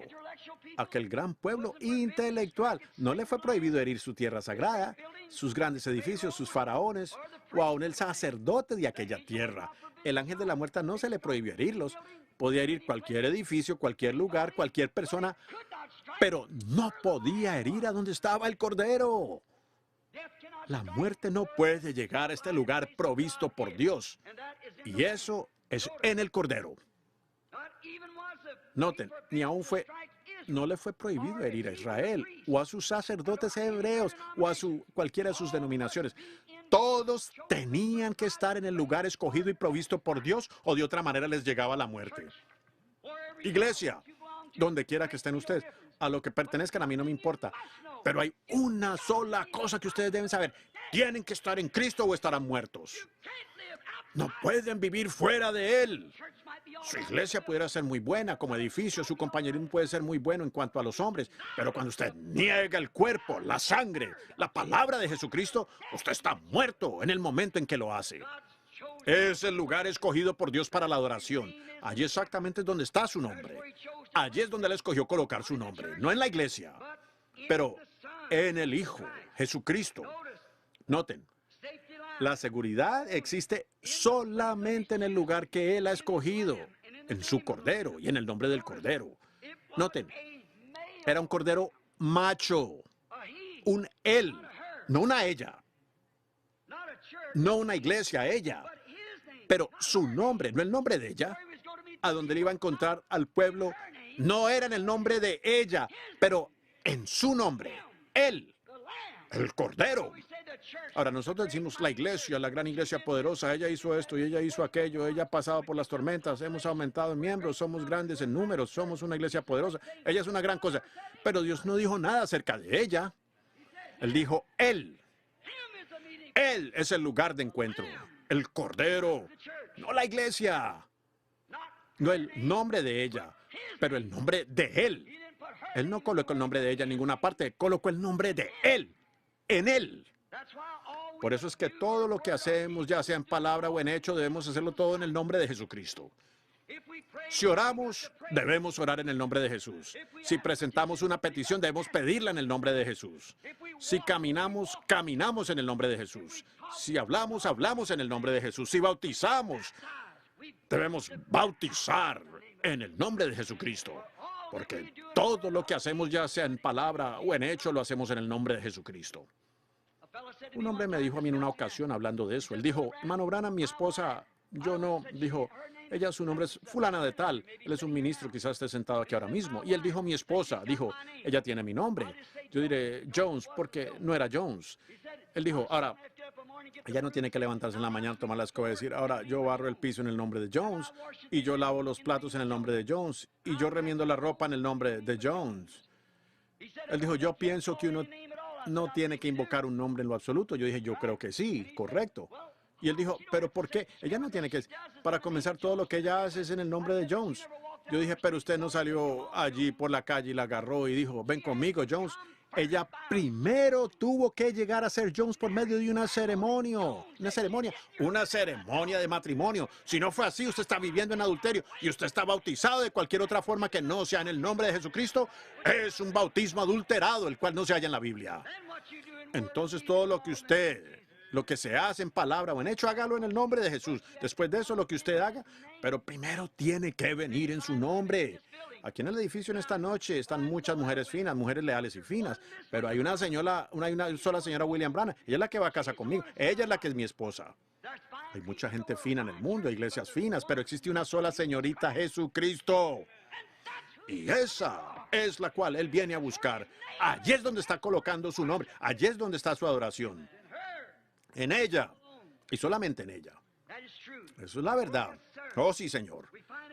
aquel gran pueblo intelectual. No le fue prohibido herir su tierra sagrada, sus grandes edificios, sus faraones, o aún el sacerdote de aquella tierra. El ángel de la muerte no se le prohibió herirlos. Podía herir cualquier edificio, cualquier lugar, cualquier persona, pero no podía herir a donde estaba el Cordero. La muerte no puede llegar a este lugar provisto por Dios. Y eso es en el Cordero. Noten, ni aún fue No le fue prohibido herir a Israel, o a sus sacerdotes hebreos, o a cualquiera de sus denominaciones. Todos tenían que estar en el lugar escogido y provisto por Dios, o de otra manera les llegaba la muerte. Iglesia, donde quiera que estén ustedes, a lo que pertenezcan a mí no me importa. Pero hay una sola cosa que ustedes deben saber. Tienen que estar en Cristo o estarán muertos. No pueden vivir fuera de Él. Su iglesia pudiera ser muy buena como edificio, su compañerismo puede ser muy bueno en cuanto a los hombres, pero cuando usted niega el cuerpo, la sangre, la palabra de Jesucristo, usted está muerto en el momento en que lo hace. Es el lugar escogido por Dios para la adoración. Allí exactamente es donde está su nombre. Allí es donde Él escogió colocar su nombre, no en la iglesia, pero en el Hijo, Jesucristo. Noten, la seguridad existe solamente en el lugar que Él ha escogido, en su Cordero y en el nombre del Cordero. Noten, era un Cordero macho, un Él, no una ella, no una iglesia, ella, pero su nombre, no el nombre de ella, a donde le iba a encontrar al pueblo, no era en el nombre de ella, pero en su nombre, Él, el Cordero. Ahora, nosotros decimos la iglesia, la gran iglesia poderosa, ella hizo esto y ella hizo aquello, ella ha pasado por las tormentas, hemos aumentado en miembros, somos grandes en números, somos una iglesia poderosa, ella es una gran cosa. Pero Dios no dijo nada acerca de ella. Él dijo, Él es el lugar de encuentro, el Cordero, no la iglesia, no el nombre de ella, pero el nombre de Él. Él no colocó el nombre de ella en ninguna parte, colocó el nombre de Él, en Él. Por eso es que todo lo que hacemos, ya sea en palabra o en hecho, debemos hacerlo todo en el nombre de Jesucristo. Si oramos, debemos orar en el nombre de Jesús. Si presentamos una petición, debemos pedirla en el nombre de Jesús. Si caminamos, caminamos en el nombre de Jesús. Si hablamos, hablamos en el nombre de Jesús. Si bautizamos, debemos bautizar en el nombre de Jesucristo. Porque todo lo que hacemos, ya sea en palabra o en hecho, lo hacemos en el nombre de Jesucristo. Un hombre me dijo a mí en una ocasión hablando de eso. Él dijo, hermano Branham, mi esposa, yo no, dijo, ella, su nombre es fulana de tal. Él es un ministro, quizás esté sentado aquí ahora mismo. Y él dijo, mi esposa, dijo, ella tiene mi nombre. Yo diré, Jones, porque no era Jones. Él dijo, ahora, ella no tiene que levantarse en la mañana, tomar la escoba y decir, ahora yo barro el piso en el nombre de Jones, y yo lavo los platos en el nombre de Jones, y yo remiendo la ropa en el nombre de Jones. Él dijo, yo pienso que uno no tiene que invocar un nombre en lo absoluto. Yo dije, yo creo que sí, correcto. Y él dijo, ¿pero por qué? Ella no tiene que... Para comenzar, todo lo que ella hace es en el nombre de Jones. Yo dije, pero usted no salió allí por la calle y la agarró y dijo, ven conmigo, Jones. Ella primero tuvo que llegar a ser Jones por medio de una ceremonia de matrimonio. Si no fue así, usted está viviendo en adulterio y usted está bautizado de cualquier otra forma que no sea en el nombre de Jesucristo, es un bautismo adulterado, el cual no se halla en la Biblia. Entonces, todo lo que se hace en palabra o en hecho, hágalo en el nombre de Jesús. Después de eso, lo que usted haga, pero primero tiene que venir en su nombre. Aquí en el edificio en esta noche están muchas mujeres finas, mujeres leales y finas, pero hay una sola señora William Branham. Ella es la que va a casa conmigo. Ella es la que es mi esposa. Hay mucha gente fina en el mundo, iglesias finas, pero existe una sola señorita, Jesucristo. Y esa es la cual Él viene a buscar. Allí es donde está colocando su nombre. Allí es donde está su adoración. En ella, y solamente en ella. Eso es la verdad. Oh, sí, Señor.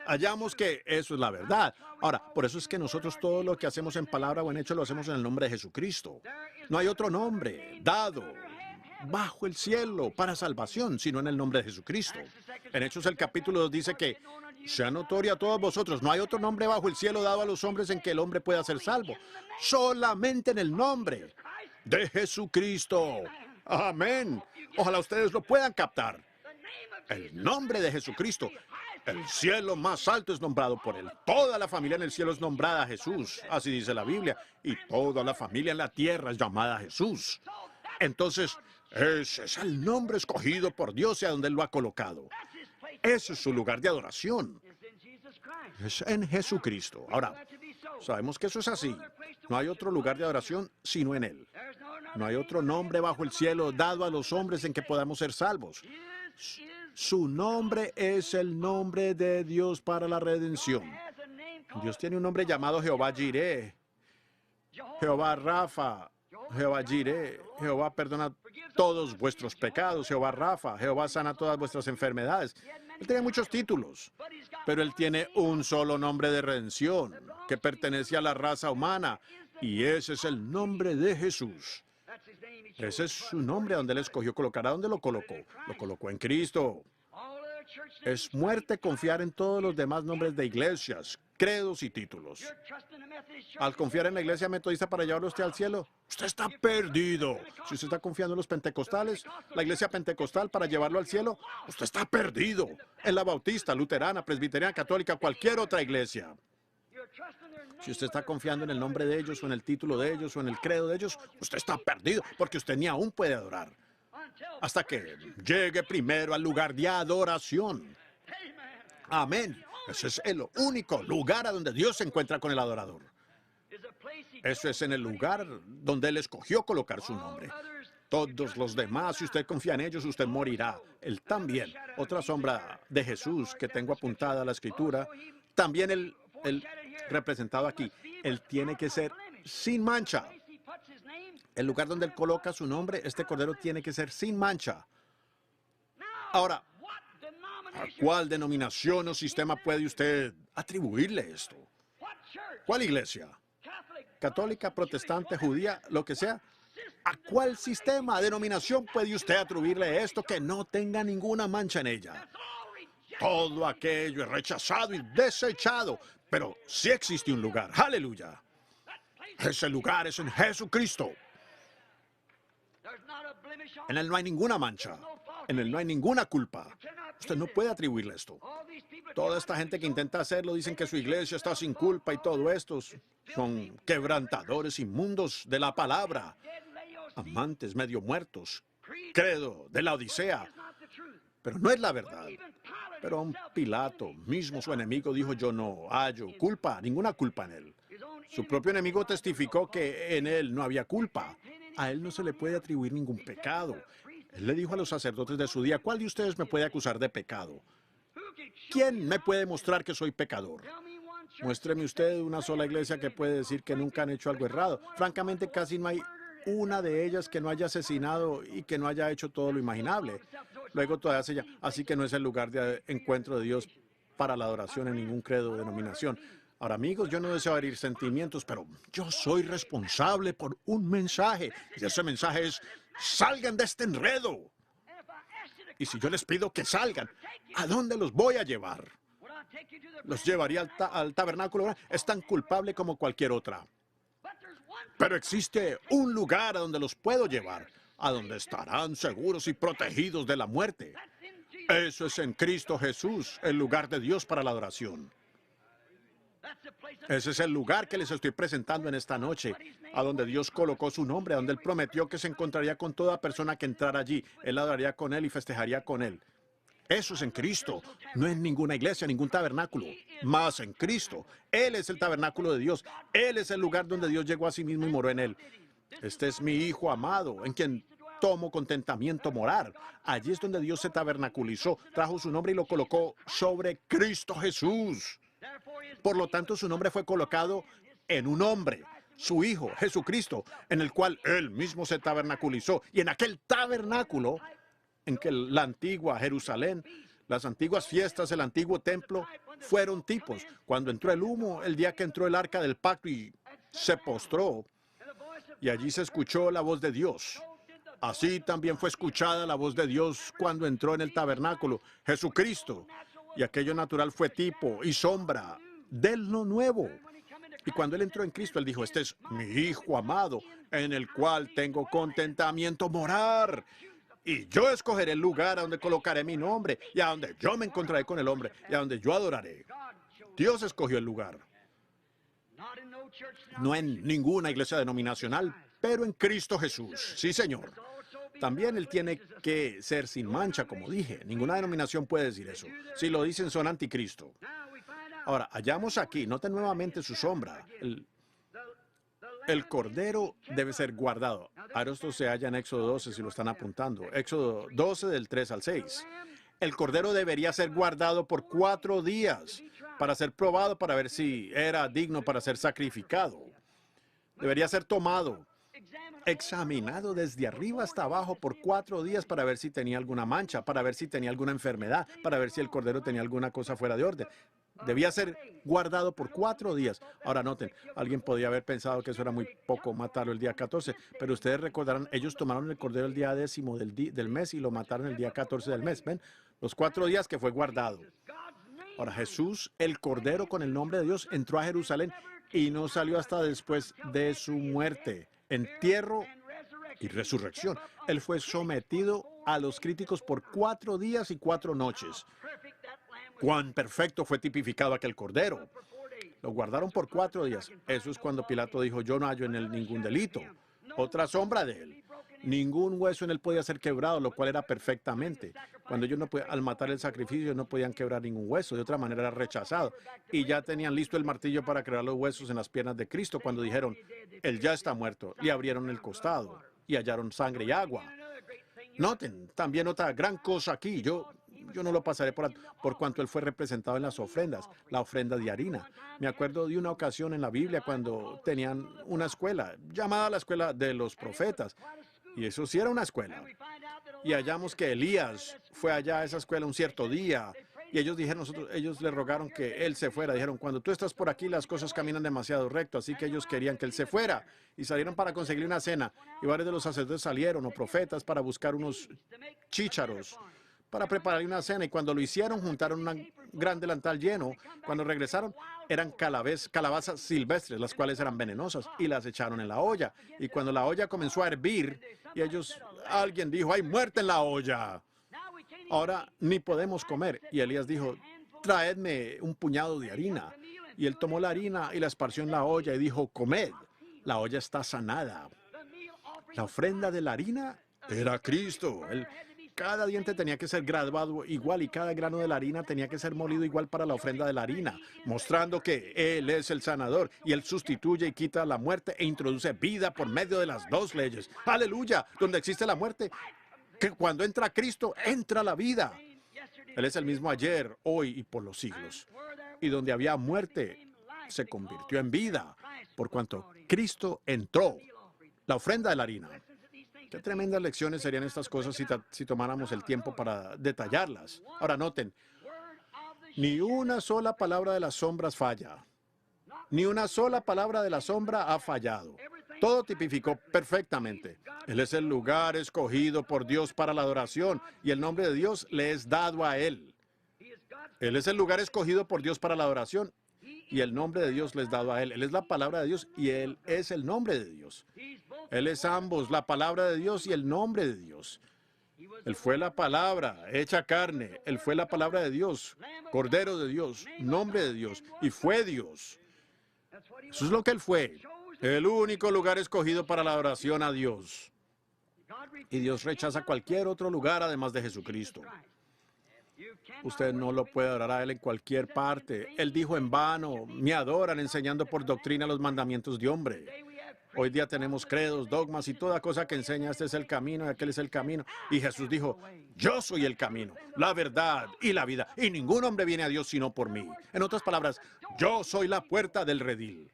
Hallamos que eso es la verdad. Ahora, por eso es que nosotros todo lo que hacemos en palabra o en hecho lo hacemos en el nombre de Jesucristo. No hay otro nombre dado bajo el cielo para salvación, sino en el nombre de Jesucristo. En Hechos el capítulo 2 dice que sea notoria a todos vosotros, no hay otro nombre bajo el cielo dado a los hombres en que el hombre pueda ser salvo. Solamente en el nombre de Jesucristo. Amén. Ojalá ustedes lo puedan captar. El nombre de Jesucristo. El cielo más alto es nombrado por Él. Toda la familia en el cielo es nombrada Jesús. Así dice la Biblia. Y toda la familia en la tierra es llamada Jesús. Entonces, ese es el nombre escogido por Dios y a donde Él lo ha colocado. Ese es su lugar de adoración. Es en Jesucristo. Ahora, sabemos que eso es así. No hay otro lugar de adoración sino en Él. No hay otro nombre bajo el cielo dado a los hombres en que podamos ser salvos. Su nombre es el nombre de Dios para la redención. Dios tiene un nombre llamado Jehová Jireh, Jehová Rafa, Jehová Jireh, Jehová perdona todos vuestros pecados, Jehová Rafa, Jehová sana todas vuestras enfermedades. Él tiene muchos títulos, pero él tiene un solo nombre de redención que pertenece a la raza humana, y ese es el nombre de Jesús. Ese es su nombre donde él escogió colocar. ¿A dónde lo colocó? Lo colocó en Cristo. Es muerte confiar en todos los demás nombres de iglesias, credos y títulos. Al confiar en la iglesia metodista para llevarlo usted al cielo, usted está perdido. Si usted está confiando en los pentecostales, la iglesia pentecostal para llevarlo al cielo, usted está perdido. En la bautista, luterana, presbiteriana, católica, cualquier otra iglesia. Si usted está confiando en el nombre de ellos, o en el título de ellos, o en el credo de ellos, usted está perdido, porque usted ni aún puede adorar. Hasta que llegue primero al lugar de adoración. Amén. Ese es el único lugar a donde Dios se encuentra con el adorador. Eso es en el lugar donde Él escogió colocar su nombre. Todos los demás, si usted confía en ellos, usted morirá. Él también. Otra sombra de Jesús que tengo apuntada a la Escritura, también él representado aquí. Él tiene que ser sin mancha. El lugar donde Él coloca su nombre, este cordero tiene que ser sin mancha. Ahora, ¿a cuál denominación o sistema puede usted atribuirle esto? ¿Cuál iglesia? ¿Católica, protestante, judía, lo que sea? ¿A cuál sistema, denominación puede usted atribuirle esto que no tenga ninguna mancha en ella? Todo aquello es rechazado y desechado, pero sí existe un lugar. ¡Aleluya! Ese lugar es en Jesucristo. En Él no hay ninguna mancha. En Él no hay ninguna culpa. Usted no puede atribuirle esto. Toda esta gente que intenta hacerlo dicen que su iglesia está sin culpa y todo esto. Son quebrantadores inmundos de la palabra. Amantes medio muertos. Credo de la Odisea. Pero no es la verdad. Pero un Pilato, mismo su enemigo, dijo: yo no hallo culpa, ninguna culpa en él. Su propio enemigo testificó que en él no había culpa. A él no se le puede atribuir ningún pecado. Él le dijo a los sacerdotes de su día: ¿cuál de ustedes me puede acusar de pecado? ¿Quién me puede mostrar que soy pecador? Muéstreme usted una sola iglesia que puede decir que nunca han hecho algo errado. Francamente, casi no hay una de ellas que no haya asesinado y que no haya hecho todo lo imaginable. Luego todavía se llama, así que no es el lugar de encuentro de Dios para la adoración en ningún credo o denominación. Ahora, amigos, yo no deseo herir sentimientos, pero yo soy responsable por un mensaje. Y ese mensaje es: salgan de este enredo. Y si yo les pido que salgan, ¿a dónde los voy a llevar? Los llevaría al tabernáculo. Es tan culpable como cualquier otra. Pero existe un lugar a donde los puedo llevar, a donde estarán seguros y protegidos de la muerte. Eso es en Cristo Jesús, el lugar de Dios para la adoración. Ese es el lugar que les estoy presentando en esta noche, a donde Dios colocó su nombre, a donde Él prometió que se encontraría con toda persona que entrara allí. Él adoraría con Él y festejaría con Él. Eso es en Cristo, no en ninguna iglesia, ningún tabernáculo, más en Cristo. Él es el tabernáculo de Dios. Él es el lugar donde Dios llegó a sí mismo y moró en Él. Este es mi Hijo amado, en quien tomo contentamiento morar. Allí es donde Dios se tabernaculizó, trajo su nombre y lo colocó sobre Cristo Jesús. Por lo tanto, su nombre fue colocado en un hombre, su Hijo, Jesucristo, en el cual Él mismo se tabernaculizó. Y en aquel tabernáculo en que la antigua Jerusalén, las antiguas fiestas, el antiguo templo, fueron tipos. Cuando entró el humo, el día que entró el arca del pacto y se postró, y allí se escuchó la voz de Dios. Así también fue escuchada la voz de Dios cuando entró en el tabernáculo, Jesucristo. Y aquello natural fue tipo y sombra de lo nuevo. Y cuando Él entró en Cristo, Él dijo: este es mi Hijo amado, en el cual tengo contentamiento morar. Y yo escogeré el lugar a donde colocaré mi nombre, y a donde yo me encontraré con el hombre, y a donde yo adoraré. Dios escogió el lugar. No en ninguna iglesia denominacional, pero en Cristo Jesús. Sí, Señor. También Él tiene que ser sin mancha, como dije. Ninguna denominación puede decir eso. Si lo dicen, son anticristo. Ahora, hallamos aquí, noten nuevamente su sombra. El cordero debe ser guardado. Ahora esto se halla en Éxodo 12, si lo están apuntando. Éxodo 12, del 3 al 6. El cordero debería ser guardado por 4 días. para ser probado, para ver si era digno para ser sacrificado. Debería ser tomado, examinado desde arriba hasta abajo por 4 días para ver si tenía alguna mancha, para ver si tenía alguna enfermedad, para ver si el cordero tenía alguna cosa fuera de orden. Debía ser guardado por 4 días. Ahora noten, alguien podría haber pensado que eso era muy poco matarlo el día 14, pero ustedes recordarán, ellos tomaron el cordero el día 10º del mes y lo mataron el día 14 del mes. ¿Ven? Los 4 días que fue guardado. Ahora Jesús, el cordero con el nombre de Dios, entró a Jerusalén y no salió hasta después de su muerte, entierro y resurrección. Él fue sometido a los críticos por 4 días y 4 noches. Cuán perfecto fue tipificado aquel cordero. Lo guardaron por 4 días. Eso es cuando Pilato dijo, yo no hallo en él ningún delito. Otra sombra de él. Ningún hueso en él podía ser quebrado, lo cual era perfectamente. Cuando ellos no podían, al matar el sacrificio, no podían quebrar ningún hueso. De otra manera era rechazado. Y ya tenían listo el martillo para crear los huesos en las piernas de Cristo. Cuando dijeron, él ya está muerto, le abrieron el costado y hallaron sangre y agua. Noten, también otra gran cosa aquí. Yo no lo pasaré por cuanto él fue representado en las ofrendas, la ofrenda de harina. Me acuerdo de una ocasión en la Biblia cuando tenían una escuela, llamada la escuela de los profetas. Y eso sí era una escuela. Y hallamos que Elías fue allá a esa escuela un cierto día. Y ellos le rogaron que él se fuera. Dijeron, cuando tú estás por aquí, las cosas caminan demasiado recto. Así que ellos querían que él se fuera. Y salieron para conseguir una cena. Y varios de los sacerdotes salieron, o profetas, para buscar unos chícharos para preparar una cena. Y cuando lo hicieron, juntaron un gran delantal lleno. Cuando regresaron, eran calabazas silvestres, las cuales eran venenosas, y las echaron en la olla. Y cuando la olla comenzó a hervir, alguien dijo, hay muerte en la olla. Ahora ni podemos comer. Y Elías dijo, traedme un puñado de harina. Y él tomó la harina y la esparció en la olla y dijo, comed, la olla está sanada. La ofrenda de la harina era Cristo. Cada diente tenía que ser graduado igual y cada grano de la harina tenía que ser molido igual para la ofrenda de la harina, mostrando que Él es el sanador y Él sustituye y quita la muerte e introduce vida por medio de las 2 leyes. ¡Aleluya! Donde existe la muerte, que cuando entra Cristo, entra la vida. Él es el mismo ayer, hoy y por los siglos. Y donde había muerte, se convirtió en vida, por cuanto Cristo entró. La ofrenda de la harina. Qué tremendas lecciones serían estas cosas si tomáramos el tiempo para detallarlas. Ahora noten, ni una sola palabra de las sombras falla. Ni una sola palabra de la sombra ha fallado. Todo tipificó perfectamente. Él es el lugar escogido por Dios para la adoración y el nombre de Dios le es dado a Él. Él es el lugar escogido por Dios para la adoración y el nombre de Dios le es dado a Él. Él es la palabra de Dios y Él es el nombre de Dios. Él es ambos, la palabra de Dios y el nombre de Dios. Él fue la palabra hecha carne. Él fue la palabra de Dios, Cordero de Dios, nombre de Dios, y fue Dios. Eso es lo que Él fue. El único lugar escogido para la adoración a Dios. Y Dios rechaza cualquier otro lugar además de Jesucristo. Usted no lo puede adorar a Él en cualquier parte. Él dijo en vano, me adoran enseñando por doctrina los mandamientos de hombre. Hoy día tenemos credos, dogmas y toda cosa que enseña, este es el camino y aquel es el camino. Y Jesús dijo, yo soy el camino, la verdad y la vida. Y ningún hombre viene a Dios sino por mí. En otras palabras, yo soy la puerta del redil.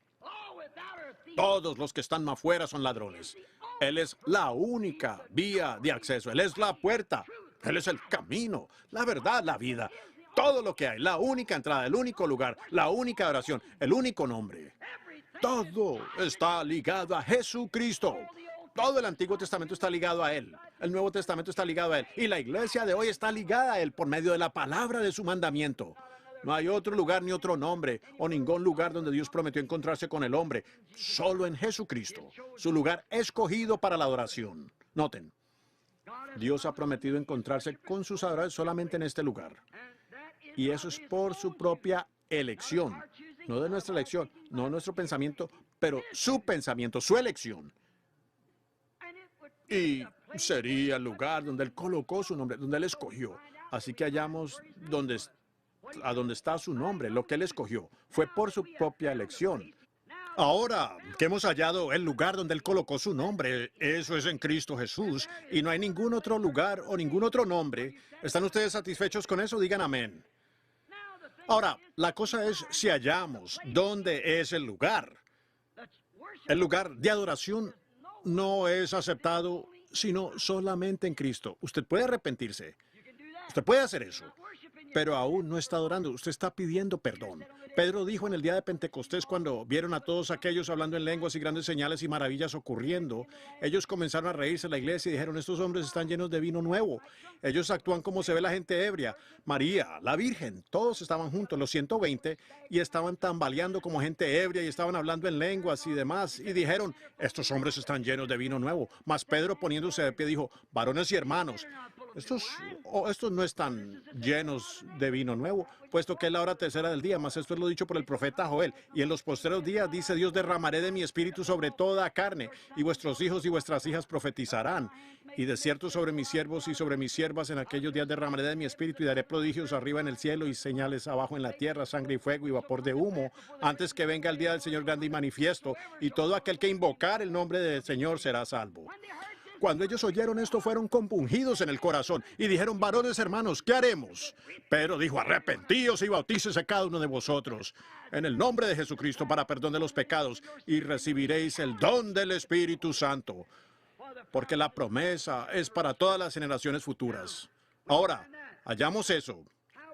Todos los que están afuera son ladrones. Él es la única vía de acceso. Él es la puerta. Él es el camino, la verdad, la vida. Todo lo que hay, la única entrada, el único lugar, la única oración, el único nombre. Todo está ligado a Jesucristo. Todo el Antiguo Testamento está ligado a Él. El Nuevo Testamento está ligado a Él. Y la iglesia de hoy está ligada a Él por medio de la palabra de su mandamiento. No hay otro lugar ni otro nombre o ningún lugar donde Dios prometió encontrarse con el hombre. Solo en Jesucristo, su lugar escogido para la adoración. Noten, Dios ha prometido encontrarse con sus adoradores solamente en este lugar. Y eso es por su propia elección. No de nuestra elección, no nuestro pensamiento, pero su pensamiento, su elección. Y sería el lugar donde Él colocó su nombre, donde Él escogió. Así que hallamos a donde está su nombre, lo que Él escogió. Fue por su propia elección. Ahora que hemos hallado el lugar donde Él colocó su nombre, eso es en Cristo Jesús, y no hay ningún otro lugar o ningún otro nombre. ¿Están ustedes satisfechos con eso? Digan amén. Ahora, la cosa es si hallamos dónde es el lugar. El lugar de adoración no es aceptado sino solamente en Cristo. Usted puede arrepentirse, usted puede hacer eso, pero aún no está adorando, usted está pidiendo perdón. Pedro dijo en el día de Pentecostés, cuando vieron a todos aquellos hablando en lenguas y grandes señales y maravillas ocurriendo, ellos comenzaron a reírse en la iglesia y dijeron, estos hombres están llenos de vino nuevo. Ellos actúan como se ve la gente ebria. María, la Virgen, todos estaban juntos, los 120, y estaban tambaleando como gente ebria y estaban hablando en lenguas y demás. Y dijeron, estos hombres están llenos de vino nuevo. Mas Pedro, poniéndose de pie, dijo, varones y hermanos, estos no están llenos de vino nuevo, puesto que es la hora tercera del día, mas esto es lo dicho por el profeta Joel. Y en los postreros días, dice Dios, derramaré de mi espíritu sobre toda carne, y vuestros hijos y vuestras hijas profetizarán. Y de cierto sobre mis siervos y sobre mis siervas en aquellos días derramaré de mi espíritu y daré prodigios arriba en el cielo y señales abajo en la tierra, sangre y fuego y vapor de humo, antes que venga el día del Señor grande y manifiesto, y todo aquel que invocar el nombre del Señor será salvo. Cuando ellos oyeron esto, fueron compungidos en el corazón y dijeron, varones hermanos, ¿qué haremos? Pedro dijo, arrepentíos y bautícese cada uno de vosotros en el nombre de Jesucristo para perdón de los pecados y recibiréis el don del Espíritu Santo, porque la promesa es para todas las generaciones futuras. Ahora, hallamos eso.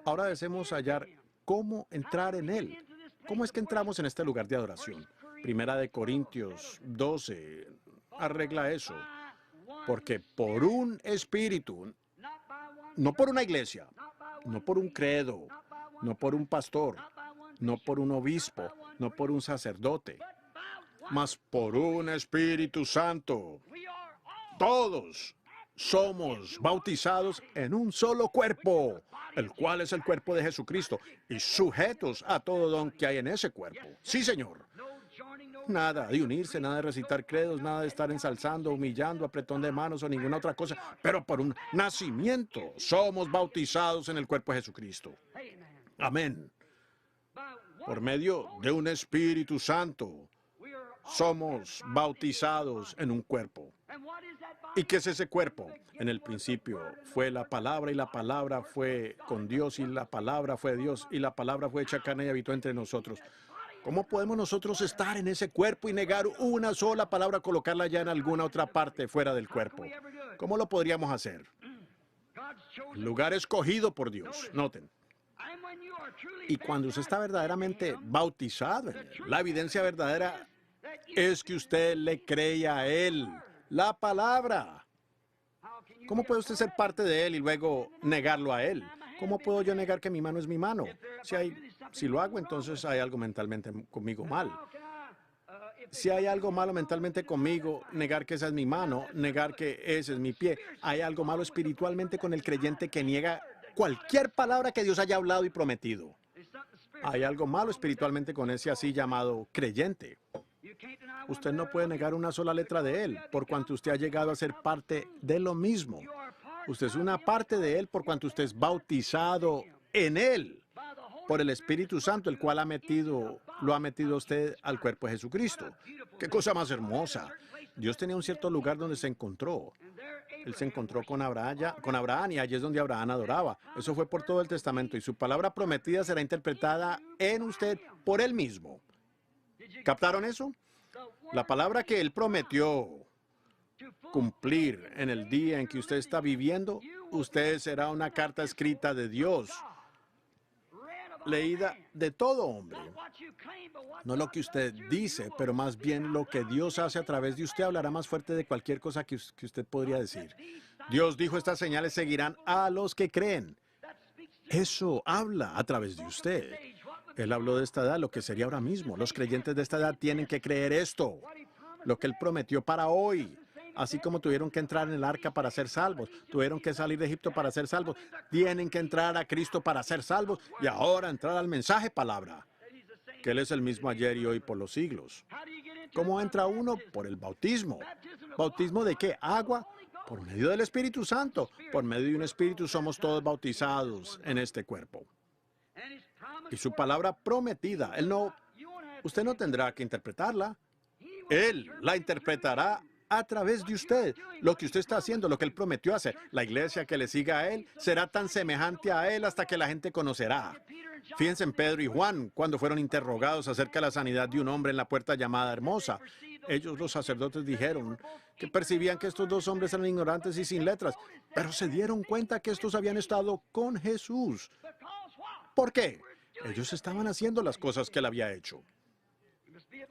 Ahora deseamos hallar cómo entrar en él. ¿Cómo es que entramos en este lugar de adoración? Primera de Corintios 12 arregla eso. Porque por un espíritu, no por una iglesia, no por un credo, no por un pastor, no por un obispo, no por un sacerdote, mas por un Espíritu Santo, todos somos bautizados en un solo cuerpo, el cual es el cuerpo de Jesucristo, y sujetos a todo don que hay en ese cuerpo. Sí, Señor. Nada de unirse, nada de recitar credos, nada de estar ensalzando, humillando, apretón de manos o ninguna otra cosa, pero por un nacimiento somos bautizados en el cuerpo de Jesucristo. Amén. Por medio de un Espíritu Santo somos bautizados en un cuerpo. ¿Y qué es ese cuerpo? En el principio fue la palabra y la palabra fue con Dios y la palabra fue Dios y la palabra fue hecha carne y habitó entre nosotros. ¿Cómo podemos nosotros estar en ese cuerpo y negar una sola palabra, colocarla ya en alguna otra parte fuera del cuerpo? ¿Cómo lo podríamos hacer? El lugar escogido por Dios. Noten. Y cuando usted está verdaderamente bautizado, la evidencia verdadera es que usted le cree a Él, la palabra. ¿Cómo puede usted ser parte de Él y luego negarlo a Él? ¿Cómo puedo yo negar que mi mano es mi mano? Si lo hago, entonces hay algo mentalmente conmigo mal. Si hay algo malo mentalmente conmigo, negar que esa es mi mano, negar que ese es mi pie. Hay algo malo espiritualmente con el creyente que niega cualquier palabra que Dios haya hablado y prometido. Hay algo malo espiritualmente con ese así llamado creyente. Usted no puede negar una sola letra de Él, por cuanto usted ha llegado a ser parte de lo mismo. Usted es una parte de Él por cuanto usted es bautizado en Él por el Espíritu Santo, el cual lo ha metido a usted al cuerpo de Jesucristo. ¡Qué cosa más hermosa! Dios tenía un cierto lugar donde se encontró. Él se encontró con Abraham y allí es donde Abraham adoraba. Eso fue por todo el Testamento y su palabra prometida será interpretada en usted por Él mismo. ¿Captaron eso? La palabra que Él prometió cumplir en el día en que usted está viviendo, usted será una carta escrita de Dios, leída de todo hombre. No lo que usted dice, pero más bien lo que Dios hace a través de usted hablará más fuerte de cualquier cosa que usted podría decir. Dios dijo, estas señales seguirán a los que creen. Eso habla a través de usted. Él habló de esta edad, lo que sería ahora mismo. Los creyentes de esta edad tienen que creer esto, lo que Él prometió para hoy. Así como tuvieron que entrar en el arca para ser salvos, tuvieron que salir de Egipto para ser salvos, tienen que entrar a Cristo para ser salvos y ahora entrar al mensaje palabra, que Él es el mismo ayer y hoy por los siglos. ¿Cómo entra uno? Por el bautismo. ¿Bautismo de qué? Agua. Por medio del Espíritu Santo. Por medio de un Espíritu somos todos bautizados en este cuerpo. Y su palabra prometida, usted no tendrá que interpretarla. Él la interpretará a través de usted. Lo que usted está haciendo, lo que Él prometió hacer. La iglesia que le siga a Él será tan semejante a Él hasta que la gente conocerá. Fíjense en Pedro y Juan cuando fueron interrogados acerca de la sanidad de un hombre en la puerta llamada Hermosa. Ellos, los sacerdotes, dijeron que percibían que estos dos hombres eran ignorantes y sin letras, pero se dieron cuenta que estos habían estado con Jesús. ¿Por qué? Ellos estaban haciendo las cosas que Él había hecho.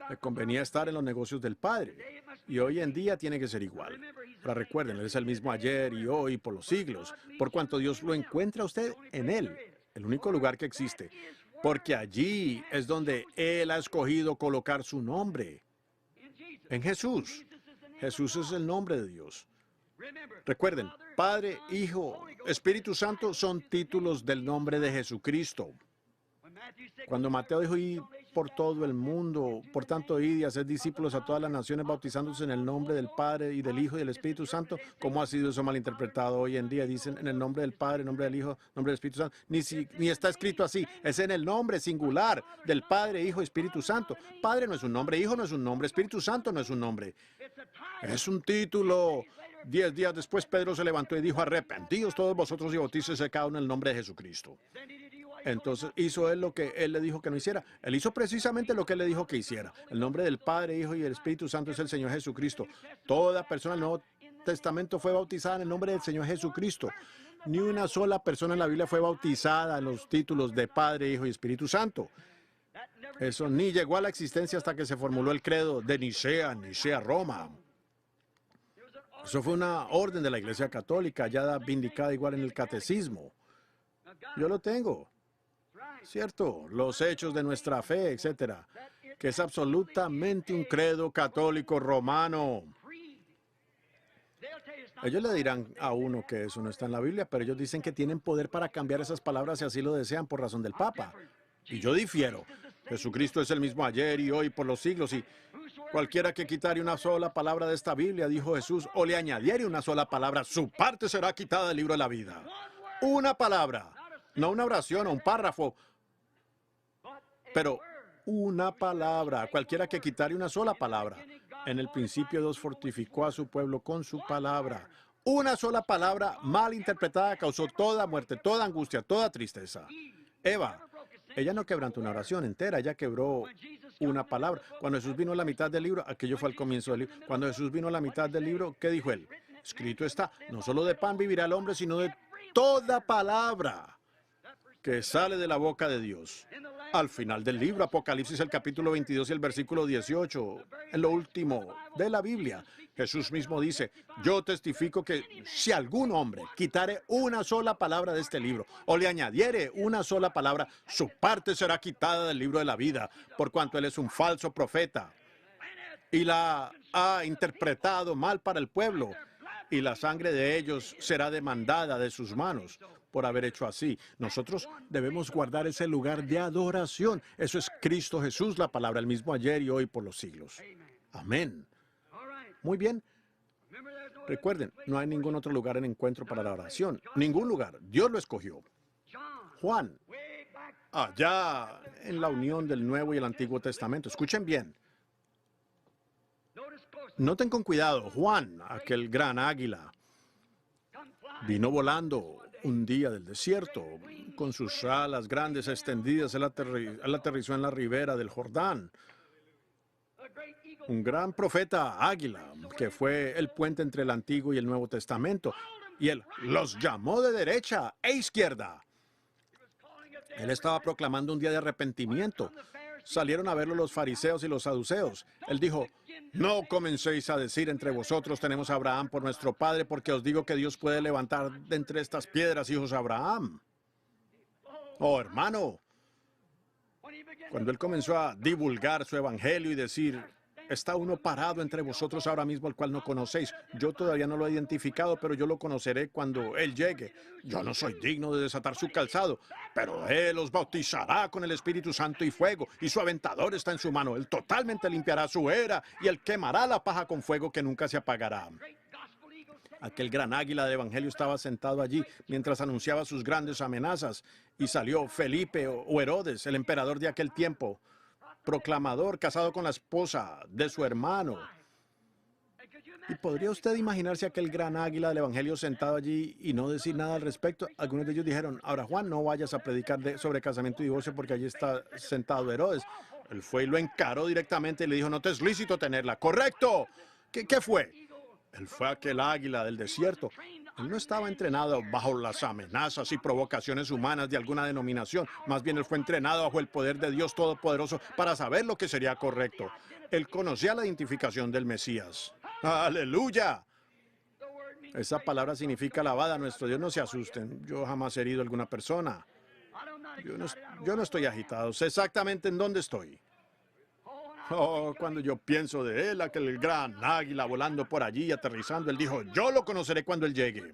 Le convenía estar en los negocios del Padre. Y hoy en día tiene que ser igual. Ahora recuerden, Él es el mismo ayer y hoy por los siglos, por cuanto Dios lo encuentra a usted en Él, el único lugar que existe, porque allí es donde Él ha escogido colocar su nombre, en Jesús. Jesús es el nombre de Dios. Recuerden, Padre, Hijo, Espíritu Santo son títulos del nombre de Jesucristo. Cuando Mateo dijo, ir por todo el mundo, por tanto, id y hacer discípulos a todas las naciones, bautizándose en el nombre del Padre y del Hijo y del Espíritu Santo, ¿cómo ha sido eso malinterpretado hoy en día? Dicen en el nombre del Padre, nombre del Hijo, nombre del Espíritu Santo. Ni está escrito así, es en el nombre singular del Padre, Hijo y Espíritu Santo. Padre no es un nombre, Hijo no es un nombre, Espíritu Santo no es un nombre. Es un título. 10 días después, Pedro se levantó y dijo, arrepentíos todos vosotros y bautícese cada uno en el nombre de Jesucristo. Entonces hizo Él lo que Él le dijo que no hiciera. Él hizo precisamente lo que Él le dijo que hiciera. El nombre del Padre, Hijo y el Espíritu Santo es el Señor Jesucristo. Toda persona del Nuevo Testamento fue bautizada en el nombre del Señor Jesucristo. Ni una sola persona en la Biblia fue bautizada en los títulos de Padre, Hijo y Espíritu Santo. Eso ni llegó a la existencia hasta que se formuló el credo de Nicea, Roma. Eso fue una orden de la Iglesia Católica, ya vindicada igual en el Catecismo. Yo lo tengo. ¿Cierto? Los hechos de nuestra fe, etcétera, que es absolutamente un credo católico romano. Ellos le dirán a uno que eso no está en la Biblia, pero ellos dicen que tienen poder para cambiar esas palabras si así lo desean por razón del Papa. Y yo difiero. Jesucristo es el mismo ayer y hoy por los siglos, y cualquiera que quitare una sola palabra de esta Biblia, dijo Jesús, o le añadiere una sola palabra, su parte será quitada del libro de la vida. Una palabra, no una oración o un párrafo, pero una palabra, cualquiera que quitare una sola palabra. En el principio Dios fortificó a su pueblo con su palabra. Una sola palabra mal interpretada causó toda muerte, toda angustia, toda tristeza. Eva, ella no quebrantó una oración entera, ella quebró una palabra. Cuando Jesús vino a la mitad del libro, aquello fue al comienzo del libro, cuando Jesús vino a la mitad del libro, ¿qué dijo él? Escrito está, no solo de pan vivirá el hombre, sino de toda palabra que sale de la boca de Dios. Al final del libro, Apocalipsis, el capítulo 22 y el versículo 18, en lo último de la Biblia, Jesús mismo dice, yo testifico que si algún hombre quitare una sola palabra de este libro, o le añadiere una sola palabra, su parte será quitada del libro de la vida, por cuanto él es un falso profeta, y la ha interpretado mal para el pueblo, y la sangre de ellos será demandada de sus manos por haber hecho así. Nosotros debemos guardar ese lugar de adoración. Eso es Cristo Jesús, la palabra, el mismo ayer y hoy por los siglos. Amén. Muy bien. Recuerden, no hay ningún otro lugar en encuentro para la oración. Ningún lugar. Dios lo escogió. Juan, allá en la unión del Nuevo y el Antiguo Testamento. Escuchen bien. Noten con cuidado, Juan, aquel gran águila, vino volando un día del desierto, con sus alas grandes extendidas, él aterrizó en la ribera del Jordán. Un gran profeta águila, que fue el puente entre el Antiguo y el Nuevo Testamento, y él los llamó de derecha e izquierda. Él estaba proclamando un día de arrepentimiento. Salieron a verlo los fariseos y los saduceos. Él dijo, no comencéis a decir entre vosotros, tenemos a Abraham por nuestro padre, porque os digo que Dios puede levantar de entre estas piedras hijos a Abraham. Oh, hermano, cuando él comenzó a divulgar su evangelio y decir, está uno parado entre vosotros ahora mismo, el cual no conocéis. Yo todavía no lo he identificado, pero yo lo conoceré cuando él llegue. Yo no soy digno de desatar su calzado, pero él os bautizará con el Espíritu Santo y fuego, y su aventador está en su mano. Él totalmente limpiará su era, y él quemará la paja con fuego que nunca se apagará. Aquel gran águila de evangelio estaba sentado allí mientras anunciaba sus grandes amenazas, y salió Felipe o Herodes, el emperador de aquel tiempo, proclamador, casado con la esposa de su hermano. ¿Y podría usted imaginarse aquel gran águila del Evangelio sentado allí y no decir nada al respecto? Algunos de ellos dijeron, ahora Juan, no vayas a predicar sobre casamiento y divorcio porque allí está sentado Herodes. Él fue y lo encaró directamente y le dijo, no te es lícito tenerla. ¡Correcto! ¿Qué fue? Él fue aquel águila del desierto. Él no estaba entrenado bajo las amenazas y provocaciones humanas de alguna denominación. Más bien él fue entrenado bajo el poder de Dios Todopoderoso para saber lo que sería correcto. Él conocía la identificación del Mesías. ¡Aleluya! Esa palabra significa alabada. Nuestro Dios, no se asusten. Yo jamás he herido a alguna persona. Yo no estoy agitado. Sé exactamente en dónde estoy. Oh, cuando yo pienso de él, aquel gran águila volando por allí y aterrizando, él dijo, yo lo conoceré cuando él llegue.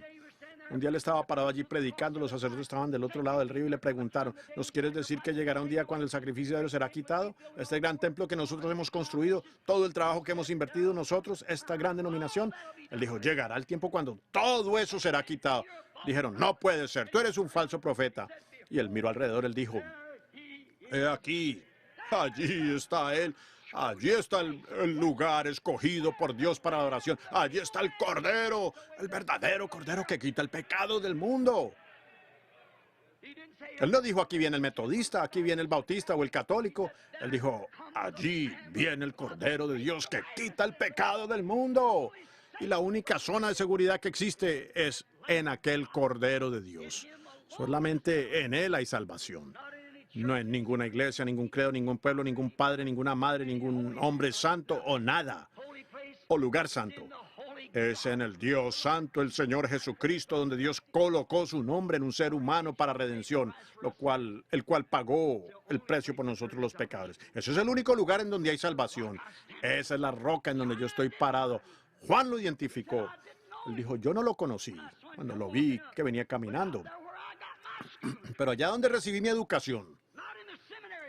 Un día él estaba parado allí predicando, los sacerdotes estaban del otro lado del río y le preguntaron, ¿nos quieres decir que llegará un día cuando el sacrificio de Dios será quitado? Este gran templo que nosotros hemos construido, todo el trabajo que hemos invertido nosotros, esta gran denominación. Él dijo, llegará el tiempo cuando todo eso será quitado. Dijeron, no puede ser, tú eres un falso profeta. Y él miró alrededor, él dijo, he aquí, allí está él. Allí está el lugar escogido por Dios para la adoración. Allí está el Cordero, el verdadero Cordero que quita el pecado del mundo. Él no dijo, aquí viene el metodista, aquí viene el bautista o el católico. Él dijo, allí viene el Cordero de Dios que quita el pecado del mundo. Y la única zona de seguridad que existe es en aquel Cordero de Dios. Solamente en Él hay salvación. No en ninguna iglesia, ningún credo, ningún pueblo, ningún padre, ninguna madre, ningún hombre santo o nada, o lugar santo. Es en el Dios santo, el Señor Jesucristo, donde Dios colocó su nombre en un ser humano para redención, el cual pagó el precio por nosotros los pecadores. Ese es el único lugar en donde hay salvación. Esa es la roca en donde yo estoy parado. Juan lo identificó. Él dijo, yo no lo conocí cuando lo vi que venía caminando. Pero allá donde recibí mi educación,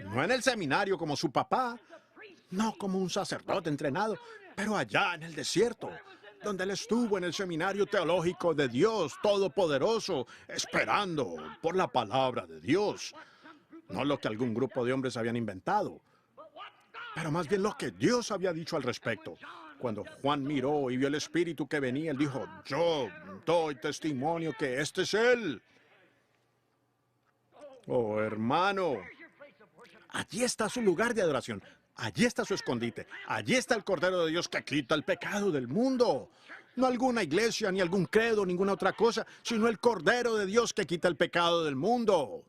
no en el seminario como su papá, no como un sacerdote entrenado, pero allá en el desierto, donde él estuvo en el seminario teológico de Dios Todopoderoso, esperando por la palabra de Dios. No lo que algún grupo de hombres habían inventado, pero más bien lo que Dios había dicho al respecto. Cuando Juan miró y vio el Espíritu que venía, él dijo, yo doy testimonio que este es él. Oh, hermano, allí está su lugar de adoración. Allí está su escondite. Allí está el Cordero de Dios que quita el pecado del mundo. No alguna iglesia, ni algún credo, ninguna otra cosa, sino el Cordero de Dios que quita el pecado del mundo.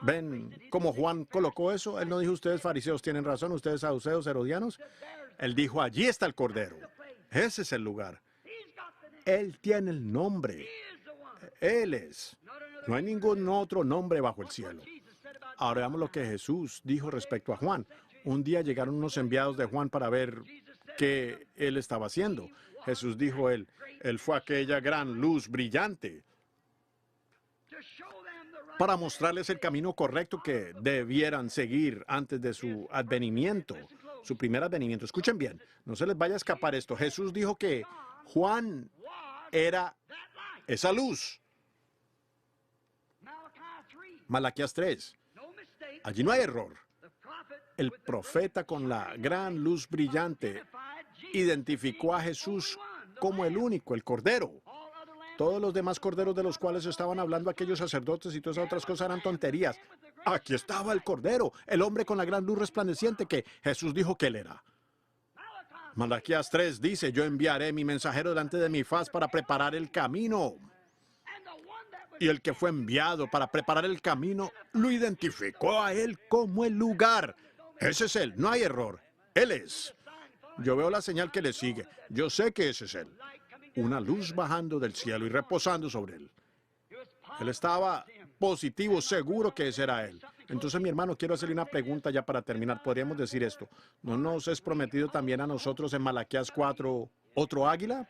¿Ven cómo Juan colocó eso? Él no dijo, ustedes fariseos tienen razón, ustedes saduceos, herodianos. Él dijo, allí está el Cordero. Ese es el lugar. Él tiene el nombre. Él es. No hay ningún otro nombre bajo el cielo. Ahora veamos lo que Jesús dijo respecto a Juan. Un día llegaron unos enviados de Juan para ver qué él estaba haciendo. Jesús dijo, él fue aquella gran luz brillante para mostrarles el camino correcto que debieran seguir antes de su advenimiento, su primer advenimiento. Escuchen bien, no se les vaya a escapar esto. Jesús dijo que Juan era esa luz. Malaquías 3. Allí no hay error. El profeta con la gran luz brillante identificó a Jesús como el único, el Cordero. Todos los demás corderos de los cuales estaban hablando aquellos sacerdotes y todas esas otras cosas eran tonterías. Aquí estaba el Cordero, el hombre con la gran luz resplandeciente que Jesús dijo que él era. Malaquías 3 dice, yo enviaré mi mensajero delante de mi faz para preparar el camino. Y el que fue enviado para preparar el camino lo identificó a él como el lugar. Ese es él, no hay error. Él es. Yo veo la señal que le sigue. Yo sé que ese es él. Una luz bajando del cielo y reposando sobre él. Él estaba positivo, seguro que ese era él. Entonces, mi hermano, quiero hacerle una pregunta ya para terminar. Podríamos decir esto. ¿No nos es prometido también a nosotros en Malaquías 4 otro águila?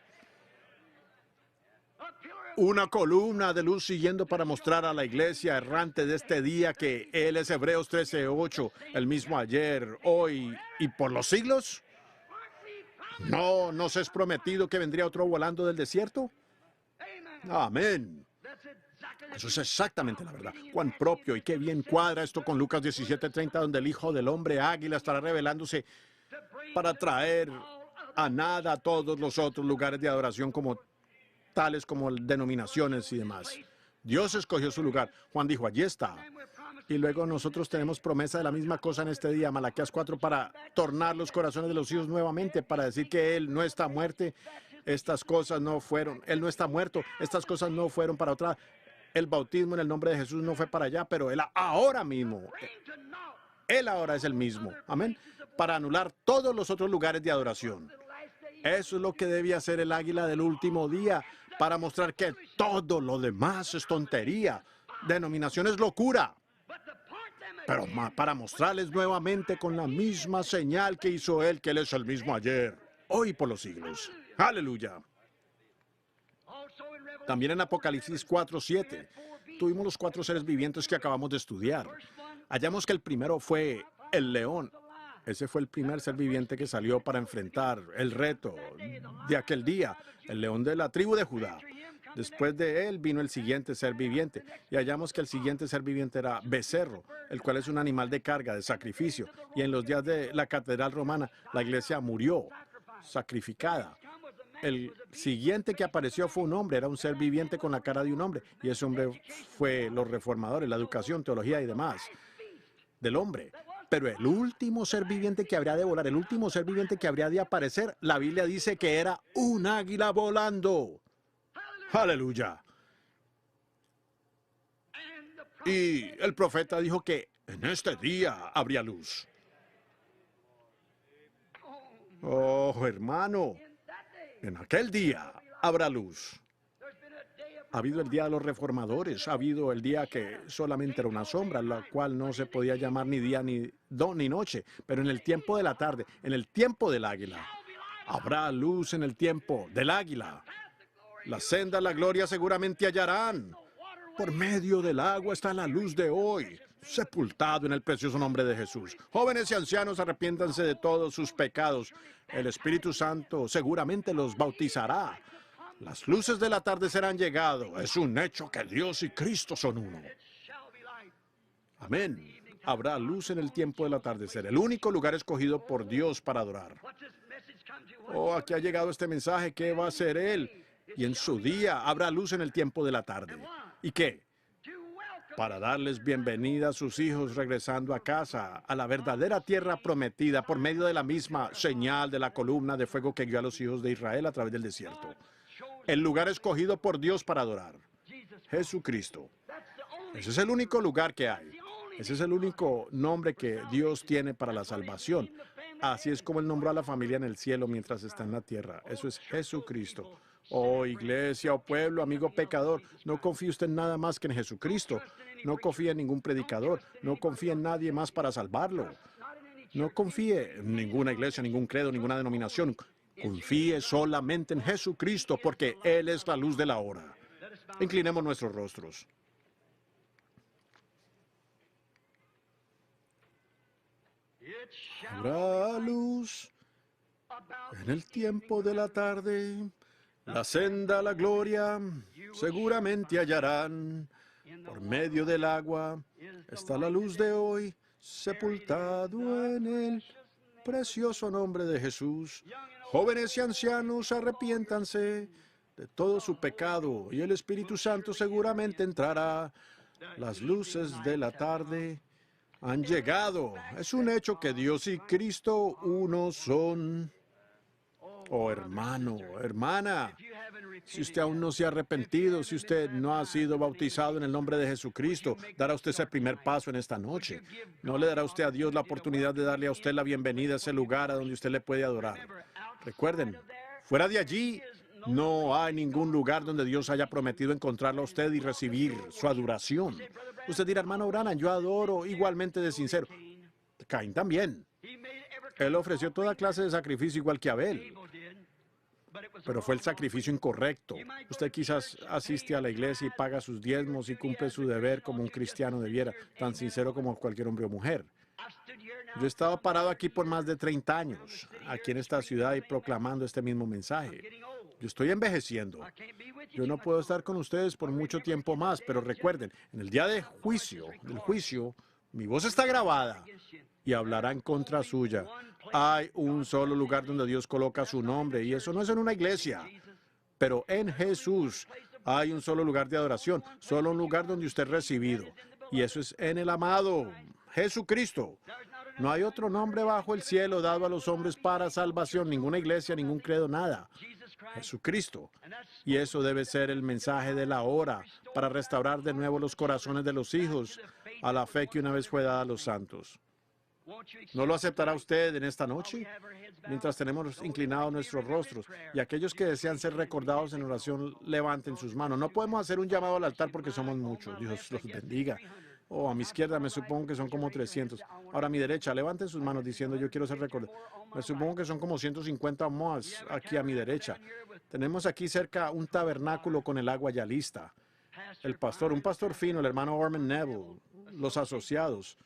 Una columna de luz siguiendo para mostrar a la iglesia errante de este día que Él es Hebreos 13:8, el mismo ayer, hoy y por los siglos. ¿No nos es prometido que vendría otro volando del desierto? Amén. Eso es exactamente la verdad. Cuán propio y qué bien cuadra esto con Lucas 17:30, donde el Hijo del Hombre águila estará revelándose para traer a nada a todos los otros lugares de adoración como tales como denominaciones y demás. Dios escogió su lugar. Juan dijo, allí está. Y luego nosotros tenemos promesa de la misma cosa en este día, Malaquías 4, para tornar los corazones de los hijos nuevamente, para decir que Él no está muerto, estas cosas no fueron, Él no está muerto, estas cosas no fueron para otra. El bautismo en el nombre de Jesús no fue para allá, pero Él ahora mismo, Él ahora es el mismo. Amén. Para anular todos los otros lugares de adoración. Eso es lo que debía hacer el águila del último día, para mostrar que todo lo demás es tontería. Denominación es locura. Pero para mostrarles nuevamente con la misma señal que hizo Él, que Él es el mismo ayer, hoy y por los siglos. Aleluya. También en Apocalipsis 4:7 tuvimos los 4 seres vivientes que acabamos de estudiar. Hallamos que el primero fue el león. Ese fue el primer ser viviente que salió para enfrentar el reto de aquel día, el león de la tribu de Judá. Después de él vino el siguiente ser viviente, y hallamos que el siguiente ser viviente era becerro, el cual es un animal de carga, de sacrificio. Y en los días de la catedral romana, la iglesia murió, sacrificada. El siguiente que apareció fue un hombre, era un ser viviente con la cara de un hombre, y ese hombre fue los reformadores, la educación, teología y demás del hombre. Pero el último ser viviente que habría de volar, el último ser viviente que habría de aparecer, la Biblia dice que era un águila volando. ¡Aleluya! Y el profeta dijo que en este día habría luz. Oh, hermano, en aquel día habrá luz. Ha habido el día de los reformadores, ha habido el día que solamente era una sombra, la cual no se podía llamar ni día, ni noche, pero en el tiempo de la tarde, en el tiempo del águila, habrá luz en el tiempo del águila. La senda de la gloria seguramente hallarán. Por medio del agua está la luz de hoy, sepultado en el precioso nombre de Jesús. Jóvenes y ancianos, arrepiéntanse de todos sus pecados. El Espíritu Santo seguramente los bautizará. Las luces del atardecer han llegado. Es un hecho que Dios y Cristo son uno. Amén. Habrá luz en el tiempo del atardecer, el único lugar escogido por Dios para adorar. Oh, aquí ha llegado este mensaje. ¿Qué va a hacer Él? Y en su día habrá luz en el tiempo de la tarde. ¿Y qué? Para darles bienvenida a sus hijos regresando a casa, a la verdadera tierra prometida, por medio de la misma señal de la columna de fuego que guió a los hijos de Israel a través del desierto. El lugar escogido por Dios para adorar. Jesucristo. Ese es el único lugar que hay. Ese es el único nombre que Dios tiene para la salvación. Así es como Él nombró a la familia en el cielo mientras está en la tierra. Eso es Jesucristo. Oh, iglesia, oh pueblo, amigo pecador, no confíe usted en nada más que en Jesucristo. No confíe en ningún predicador. No confíe en nadie más para salvarlo. No confíe en ninguna iglesia, ningún credo, ninguna denominación. Confíe solamente en Jesucristo, porque Él es la luz de la hora. Inclinemos nuestros rostros. Habrá luz en el tiempo de la tarde. La senda a la gloria seguramente hallarán. Por medio del agua está la luz de hoy, sepultado en el precioso nombre de Jesús. Jóvenes y ancianos, arrepiéntanse de todo su pecado y el Espíritu Santo seguramente entrará. Las luces de la tarde han llegado. Es un hecho que Dios y Cristo uno son. Oh, hermano, hermana, si usted aún no se ha arrepentido, si usted no ha sido bautizado en el nombre de Jesucristo, dará usted ese primer paso en esta noche. No le dará usted a Dios la oportunidad de darle a usted la bienvenida a ese lugar a donde usted le puede adorar. Recuerden, fuera de allí, no hay ningún lugar donde Dios haya prometido encontrarlo a usted y recibir su adoración. Usted dirá, hermano Branham, yo adoro igualmente de sincero. Caín también. Él ofreció toda clase de sacrificio igual que Abel, pero fue el sacrificio incorrecto. Usted quizás asiste a la iglesia y paga sus diezmos y cumple su deber como un cristiano debiera, tan sincero como cualquier hombre o mujer. Yo he estado parado aquí por más de 30 años, aquí en esta ciudad y proclamando este mismo mensaje. Yo estoy envejeciendo. Yo no puedo estar con ustedes por mucho tiempo más, pero recuerden, en el día de juicio, del juicio, Mi voz está grabada y hablará en contra suya. Hay un solo lugar donde Dios coloca su nombre y eso no es en una iglesia, pero en Jesús hay un solo lugar de adoración, solo un lugar donde usted es recibido y eso es en el amado Jesucristo. No hay otro nombre bajo el cielo dado a los hombres para salvación, ninguna iglesia, ningún credo, nada. Jesucristo. Y eso debe ser el mensaje de la hora para restaurar de nuevo los corazones de los hijos a la fe que una vez fue dada a los santos. ¿No lo aceptará usted en esta noche? Mientras tenemos inclinados nuestros rostros y aquellos que desean ser recordados en oración, levanten sus manos. No podemos hacer un llamado al altar porque somos muchos. Dios los bendiga. Oh, a mi izquierda me supongo que son como 300. Ahora a mi derecha, levanten sus manos diciendo yo quiero ser recordado. Me supongo que son como 150 más aquí a mi derecha. Tenemos aquí cerca un tabernáculo con el agua ya lista. El pastor, un pastor fino, el hermano Orman Neville, los asociados.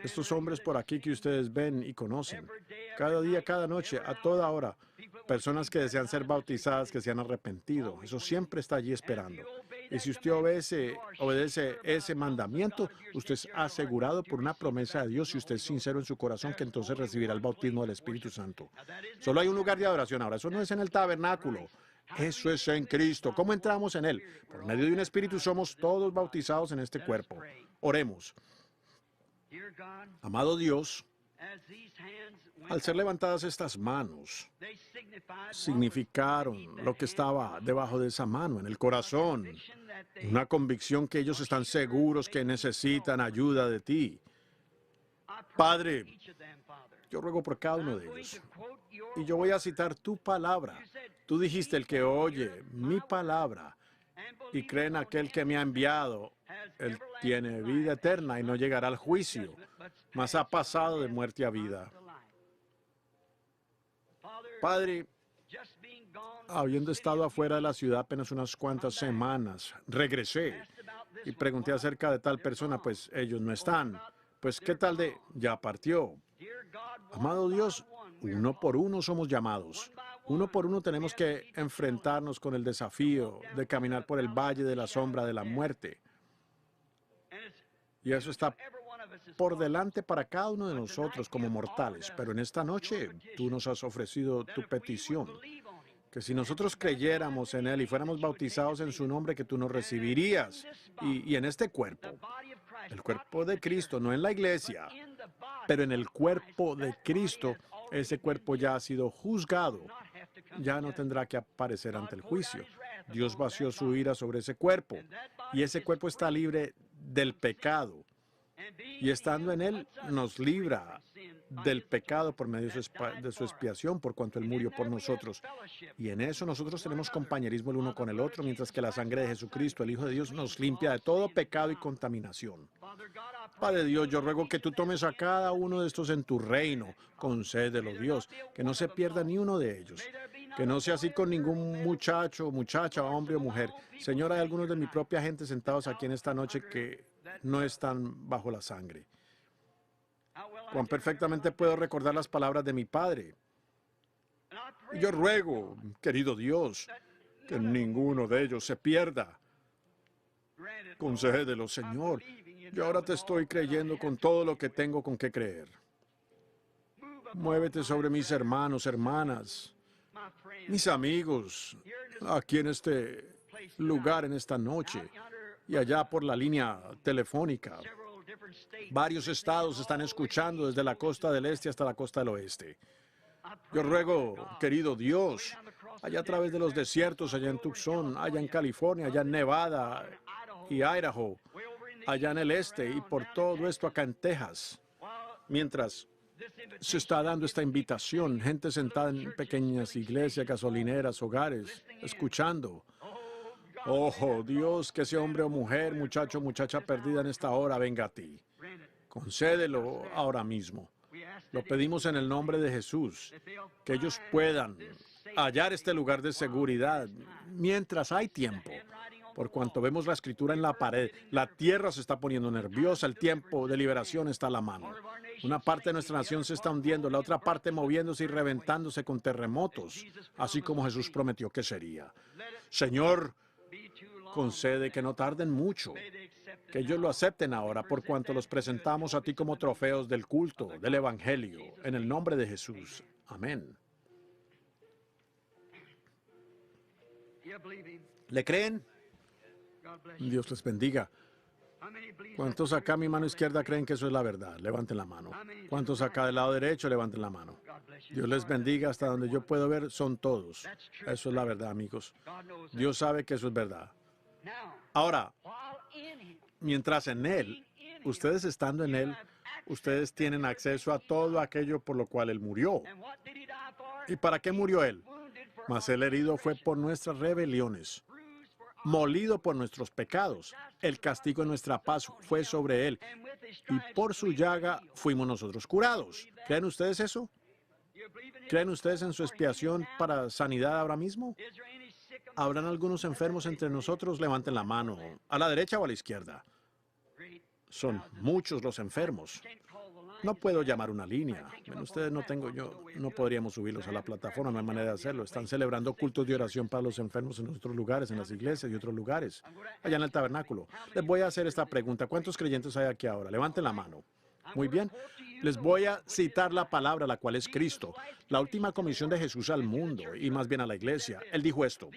Estos hombres por aquí que ustedes ven y conocen, cada día, cada noche, a toda hora, personas que desean ser bautizadas, que se han arrepentido, eso siempre está allí esperando. Y si usted obedece ese mandamiento, usted es asegurado por una promesa de Dios, si usted es sincero en su corazón, que entonces recibirá el bautismo del Espíritu Santo. Solo hay un lugar de adoración ahora, eso no es en el tabernáculo, eso es en Cristo. ¿Cómo entramos en Él? Por medio de un Espíritu somos todos bautizados en este cuerpo. Oremos. Amado Dios, al ser levantadas estas manos, significaron lo que estaba debajo de esa mano, en el corazón, una convicción que ellos están seguros que necesitan ayuda de ti. Padre, yo ruego por cada uno de ellos, y yo voy a citar tu palabra. Tú dijiste, el que oye mi palabra y cree en aquel que me ha enviado, él tiene vida eterna y no llegará al juicio, mas ha pasado de muerte a vida. Padre, habiendo estado afuera de la ciudad apenas unas cuantas semanas, regresé y pregunté acerca de tal persona, pues ellos no están. Pues, ¿qué tal de? Ya partió. Amado Dios, uno por uno somos llamados. Uno por uno tenemos que enfrentarnos con el desafío de caminar por el valle de la sombra de la muerte. Y eso está por delante para cada uno de nosotros como mortales. Pero en esta noche tú nos has ofrecido tu petición, que si nosotros creyéramos en Él y fuéramos bautizados en su nombre, que tú nos recibirías. Y en este cuerpo, el cuerpo de Cristo, no en la iglesia, pero en el cuerpo de Cristo, ese cuerpo ya ha sido juzgado, ya no tendrá que aparecer ante el juicio. Dios vació su ira sobre ese cuerpo, y ese cuerpo está libre del pecado. Y estando en Él, nos libra del pecado por medio de su expiación, por cuanto Él murió por nosotros. Y en eso nosotros tenemos compañerismo el uno con el otro, mientras que la sangre de Jesucristo, el Hijo de Dios, nos limpia de todo pecado y contaminación. Padre Dios, yo ruego que tú tomes a cada uno de estos en tu reino. Concédelo, Dios, que no se pierda ni uno de ellos. Que no sea así con ningún muchacho, muchacha, hombre o mujer. Señor, hay algunos de mi propia gente sentados aquí en esta noche que no están bajo la sangre. Cuán perfectamente puedo recordar las palabras de mi Padre. Y yo ruego, querido Dios, que ninguno de ellos se pierda. Concédelo, Señor. Yo ahora te estoy creyendo con todo lo que tengo con qué creer. Muévete sobre mis hermanos, hermanas, mis amigos, aquí en este lugar, en esta noche, y allá por la línea telefónica. Varios estados están escuchando desde la costa del este hasta la costa del oeste. Yo ruego, querido Dios, allá a través de los desiertos, allá en Tucson, allá en California, allá en Nevada y Idaho, allá en el este y por todo esto acá en Texas, mientras se está dando esta invitación, gente sentada en pequeñas iglesias, gasolineras, hogares, escuchando. Oh, Dios, que ese hombre o mujer, muchacho o muchacha perdida en esta hora venga a ti. Concédelo ahora mismo. Lo pedimos en el nombre de Jesús, que ellos puedan hallar este lugar de seguridad mientras hay tiempo. Por cuanto vemos la escritura en la pared, la tierra se está poniendo nerviosa, el tiempo de liberación está a la mano. Una parte de nuestra nación se está hundiendo, la otra parte moviéndose y reventándose con terremotos, así como Jesús prometió que sería. Señor, concede que no tarden mucho, Que ellos lo acepten ahora por cuanto los presentamos a ti como trofeos del culto, del Evangelio, en el nombre de Jesús. Amén. ¿Le creen? Dios les bendiga. ¿Cuántos acá, mi mano izquierda, creen que eso es la verdad? Levanten la mano. ¿Cuántos acá del lado derecho? Levanten la mano. Dios les bendiga. Hasta donde yo puedo ver, son todos. Eso es la verdad, amigos. Dios sabe que eso es verdad. Ahora, mientras en Él, ustedes estando en Él, ustedes tienen acceso a todo aquello por lo cual Él murió. ¿Y para qué murió Él? Mas el herido fue por nuestras rebeliones, molido por nuestros pecados. El castigo de nuestra paz fue sobre Él, y por su llaga fuimos nosotros curados. ¿Creen ustedes eso? ¿Creen ustedes en su expiación para sanidad ahora mismo? ¿Habrán algunos enfermos entre nosotros? Levanten la mano. ¿A la derecha o a la izquierda? Son muchos los enfermos. No puedo llamar una línea. Bueno, ustedes no podríamos subirlos a la plataforma, no hay manera de hacerlo. Están celebrando cultos de oración para los enfermos en otros lugares, en las iglesias y otros lugares, allá en el tabernáculo. Les voy a hacer esta pregunta. ¿Cuántos creyentes hay aquí ahora? Levanten la mano. Muy bien. Les voy a citar la palabra, la cual es Cristo, la última comisión de Jesús al mundo y más bien a la iglesia. Él dijo esto: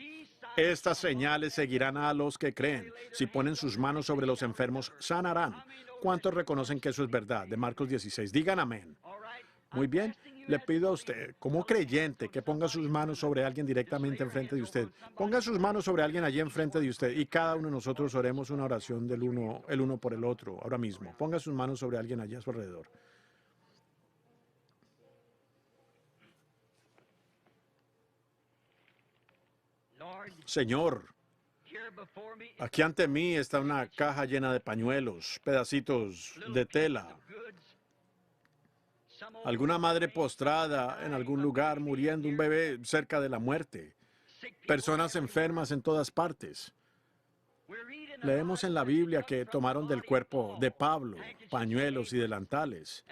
estas señales seguirán a los que creen. Si ponen sus manos sobre los enfermos, sanarán. ¿Cuántos reconocen que eso es verdad? De Marcos 16. Digan amén. Muy bien. Le pido a usted, como creyente, que ponga sus manos sobre alguien directamente enfrente de usted. Ponga sus manos sobre alguien allí enfrente de usted y cada uno de nosotros oremos una oración el uno por el otro, ahora mismo. Ponga sus manos sobre alguien allí a su alrededor. Señor, aquí ante mí está una caja llena de pañuelos, pedacitos de tela. Alguna madre postrada en algún lugar muriendo, un bebé cerca de la muerte. Personas enfermas en todas partes. Leemos en la Biblia que tomaron del cuerpo de Pablo pañuelos y delantales.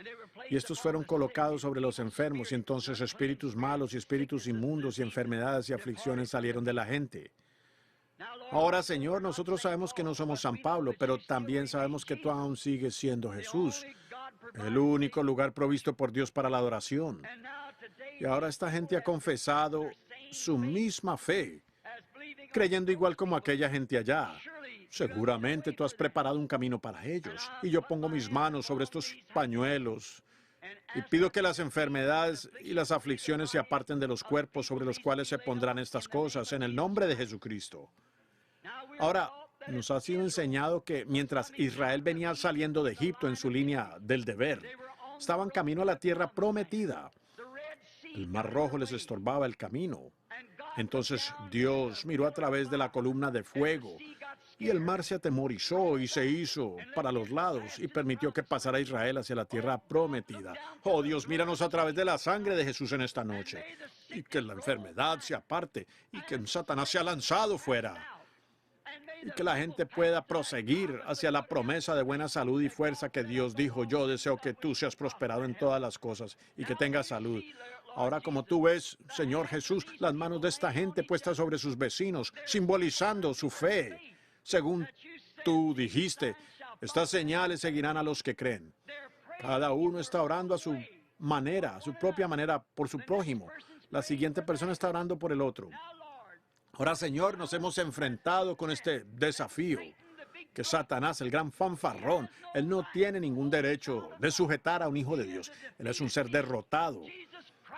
Y estos fueron colocados sobre los enfermos y entonces espíritus malos y espíritus inmundos y enfermedades y aflicciones salieron de la gente. Ahora, Señor, nosotros sabemos que no somos San Pablo, pero también sabemos que tú aún sigues siendo Jesús, el único lugar provisto por Dios para la adoración. Y ahora esta gente ha confesado su misma fe, creyendo igual como aquella gente allá. Seguramente tú has preparado un camino para ellos. Y yo pongo mis manos sobre estos pañuelos y pido que las enfermedades y las aflicciones se aparten de los cuerpos sobre los cuales se pondrán estas cosas, en el nombre de Jesucristo. Ahora, nos ha sido enseñado que mientras Israel venía saliendo de Egipto en su línea del deber, estaban camino a la tierra prometida. El Mar Rojo les estorbaba el camino. Entonces Dios miró a través de la columna de fuego y el mar se atemorizó y se hizo para los lados y permitió que pasara Israel hacia la tierra prometida. Oh Dios, míranos a través de la sangre de Jesús en esta noche. Y que la enfermedad se aparte y que Satanás sea lanzado fuera. Y que la gente pueda proseguir hacia la promesa de buena salud y fuerza que Dios dijo: yo deseo que tú seas prosperado en todas las cosas y que tengas salud. Ahora, como tú ves, Señor Jesús, las manos de esta gente puestas sobre sus vecinos, simbolizando su fe. Según tú dijiste, estas señales seguirán a los que creen. Cada uno está orando a su manera, a su propia manera, por su prójimo. La siguiente persona está orando por el otro. Ahora, Señor, nos hemos enfrentado con este desafío, que Satanás, el gran fanfarrón, él no tiene ningún derecho de sujetar a un hijo de Dios. Él es un ser derrotado.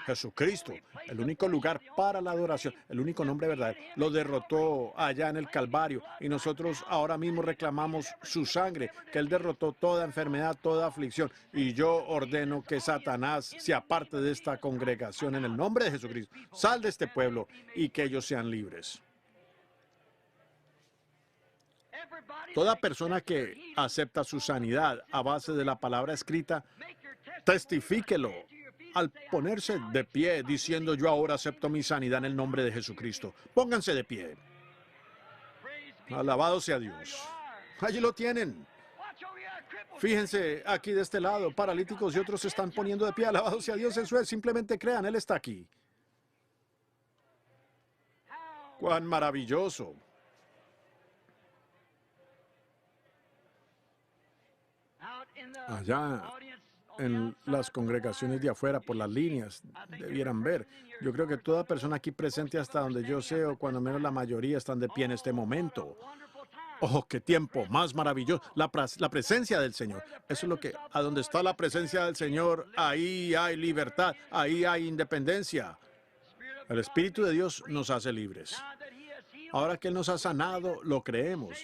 Jesucristo, el único lugar para la adoración, el único nombre verdadero, lo derrotó allá en el Calvario y nosotros ahora mismo reclamamos su sangre, que Él derrotó toda enfermedad, toda aflicción. Y yo ordeno que Satanás se aparte de esta congregación en el nombre de Jesucristo. Sal de este pueblo y que ellos sean libres. Toda persona que acepta su sanidad a base de la palabra escrita, testifíquelo al ponerse de pie diciendo: yo ahora acepto mi sanidad en el nombre de Jesucristo. Pónganse de pie. Alabado sea Dios. Allí lo tienen. Fíjense aquí de este lado, paralíticos y otros se están poniendo de pie. Alabado sea Dios, eso es. Simplemente crean, Él está aquí. ¡Cuán maravilloso! allá en las congregaciones de afuera, por las líneas, debieran ver. Yo creo que toda persona aquí presente, hasta donde yo sé, o cuando menos la mayoría, están de pie en este momento. ¡Oh, qué tiempo más maravilloso! La presencia del Señor. Eso es lo que, a donde está la presencia del Señor, ahí hay libertad, ahí hay independencia. El Espíritu de Dios nos hace libres. Ahora que Él nos ha sanado, lo creemos.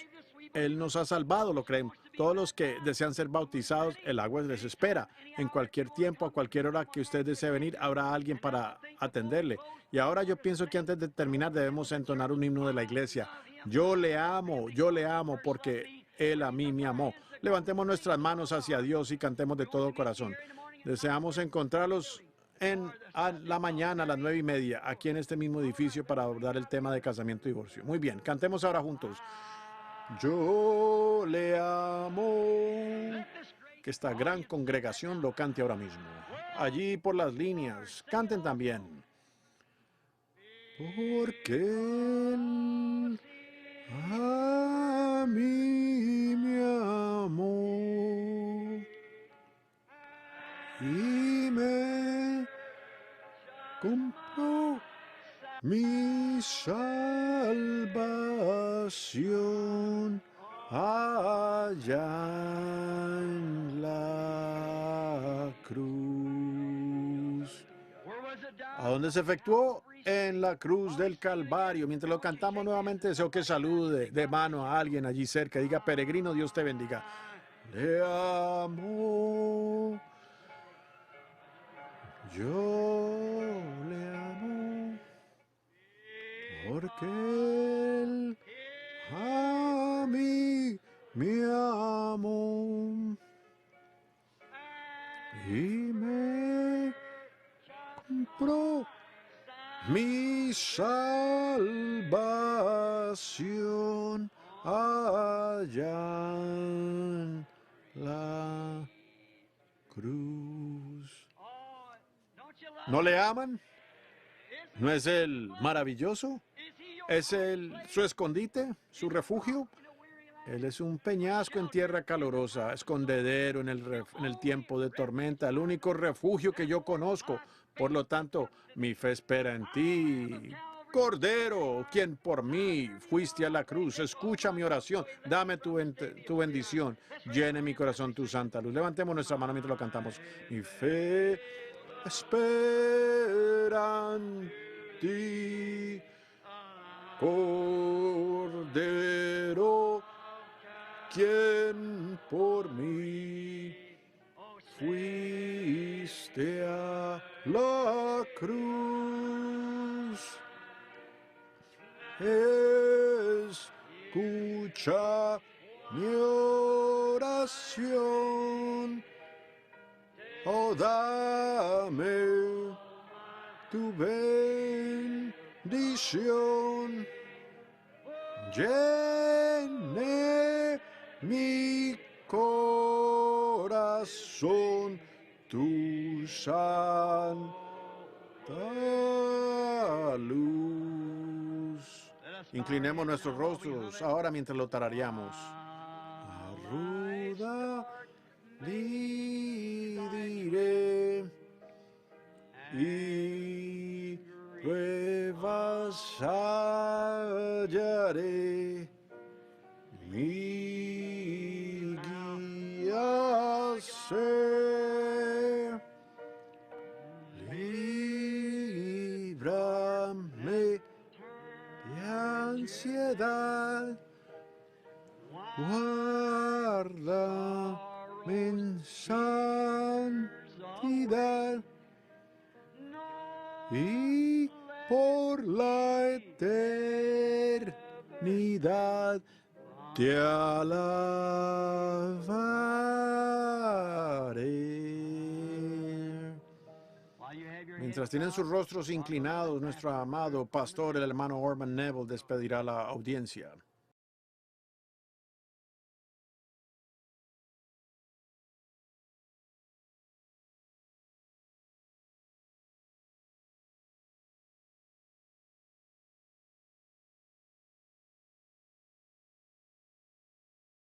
Él nos ha salvado, lo creemos. Todos los que desean ser bautizados, el agua les espera. En cualquier tiempo, a cualquier hora que usted desee venir, habrá alguien para atenderle. Y ahora yo pienso que antes de terminar debemos entonar un himno de la iglesia. Yo le amo porque Él a mí me amó. Levantemos nuestras manos hacia Dios y cantemos de todo corazón. Deseamos encontrarlos a la mañana a las 9:30, aquí en este mismo edificio, para abordar el tema de casamiento y divorcio. Muy bien, cantemos ahora juntos. Yo le amo. Que esta gran congregación lo cante ahora mismo. Allí por las líneas, canten también. Porque Él a mí me amó y me compró mi salvación allá en la cruz. ¿A dónde se efectuó? En la cruz del Calvario. Mientras lo cantamos nuevamente, deseo que salude de mano a alguien allí cerca. Diga: peregrino, Dios te bendiga. Le amo. Yo le amo. Porque Él a mí me amó y me compró mi salvación allá en la cruz. ¿No le aman? ¿No es Él maravilloso? ¿Es Él su escondite, su refugio? Él es un peñasco en tierra calurosa, escondedero en el tiempo de tormenta, el único refugio que yo conozco. Por lo tanto, mi fe espera en ti. Cordero, quien por mí fuiste a la cruz, escucha mi oración, dame tu bendición, llene mi corazón tu santa luz. Levantemos nuestra mano mientras lo cantamos. Mi fe espera en ti, Cordero, quien por mí fuiste a la cruz. Escucha mi oración, oh, dame tu bendición. Llene mi corazón tu santa luz. Inclinemos nuestros rostros ahora mientras lo tarareamos. Arruda diré y pruebas hallaré. Mi guía sé, líbrame de ansiedad, guárdame en santidad y por la eternidad te alabaré. Mientras tienen sus rostros inclinados, nuestro amado pastor, el hermano Orman Neville, despedirá a la audiencia.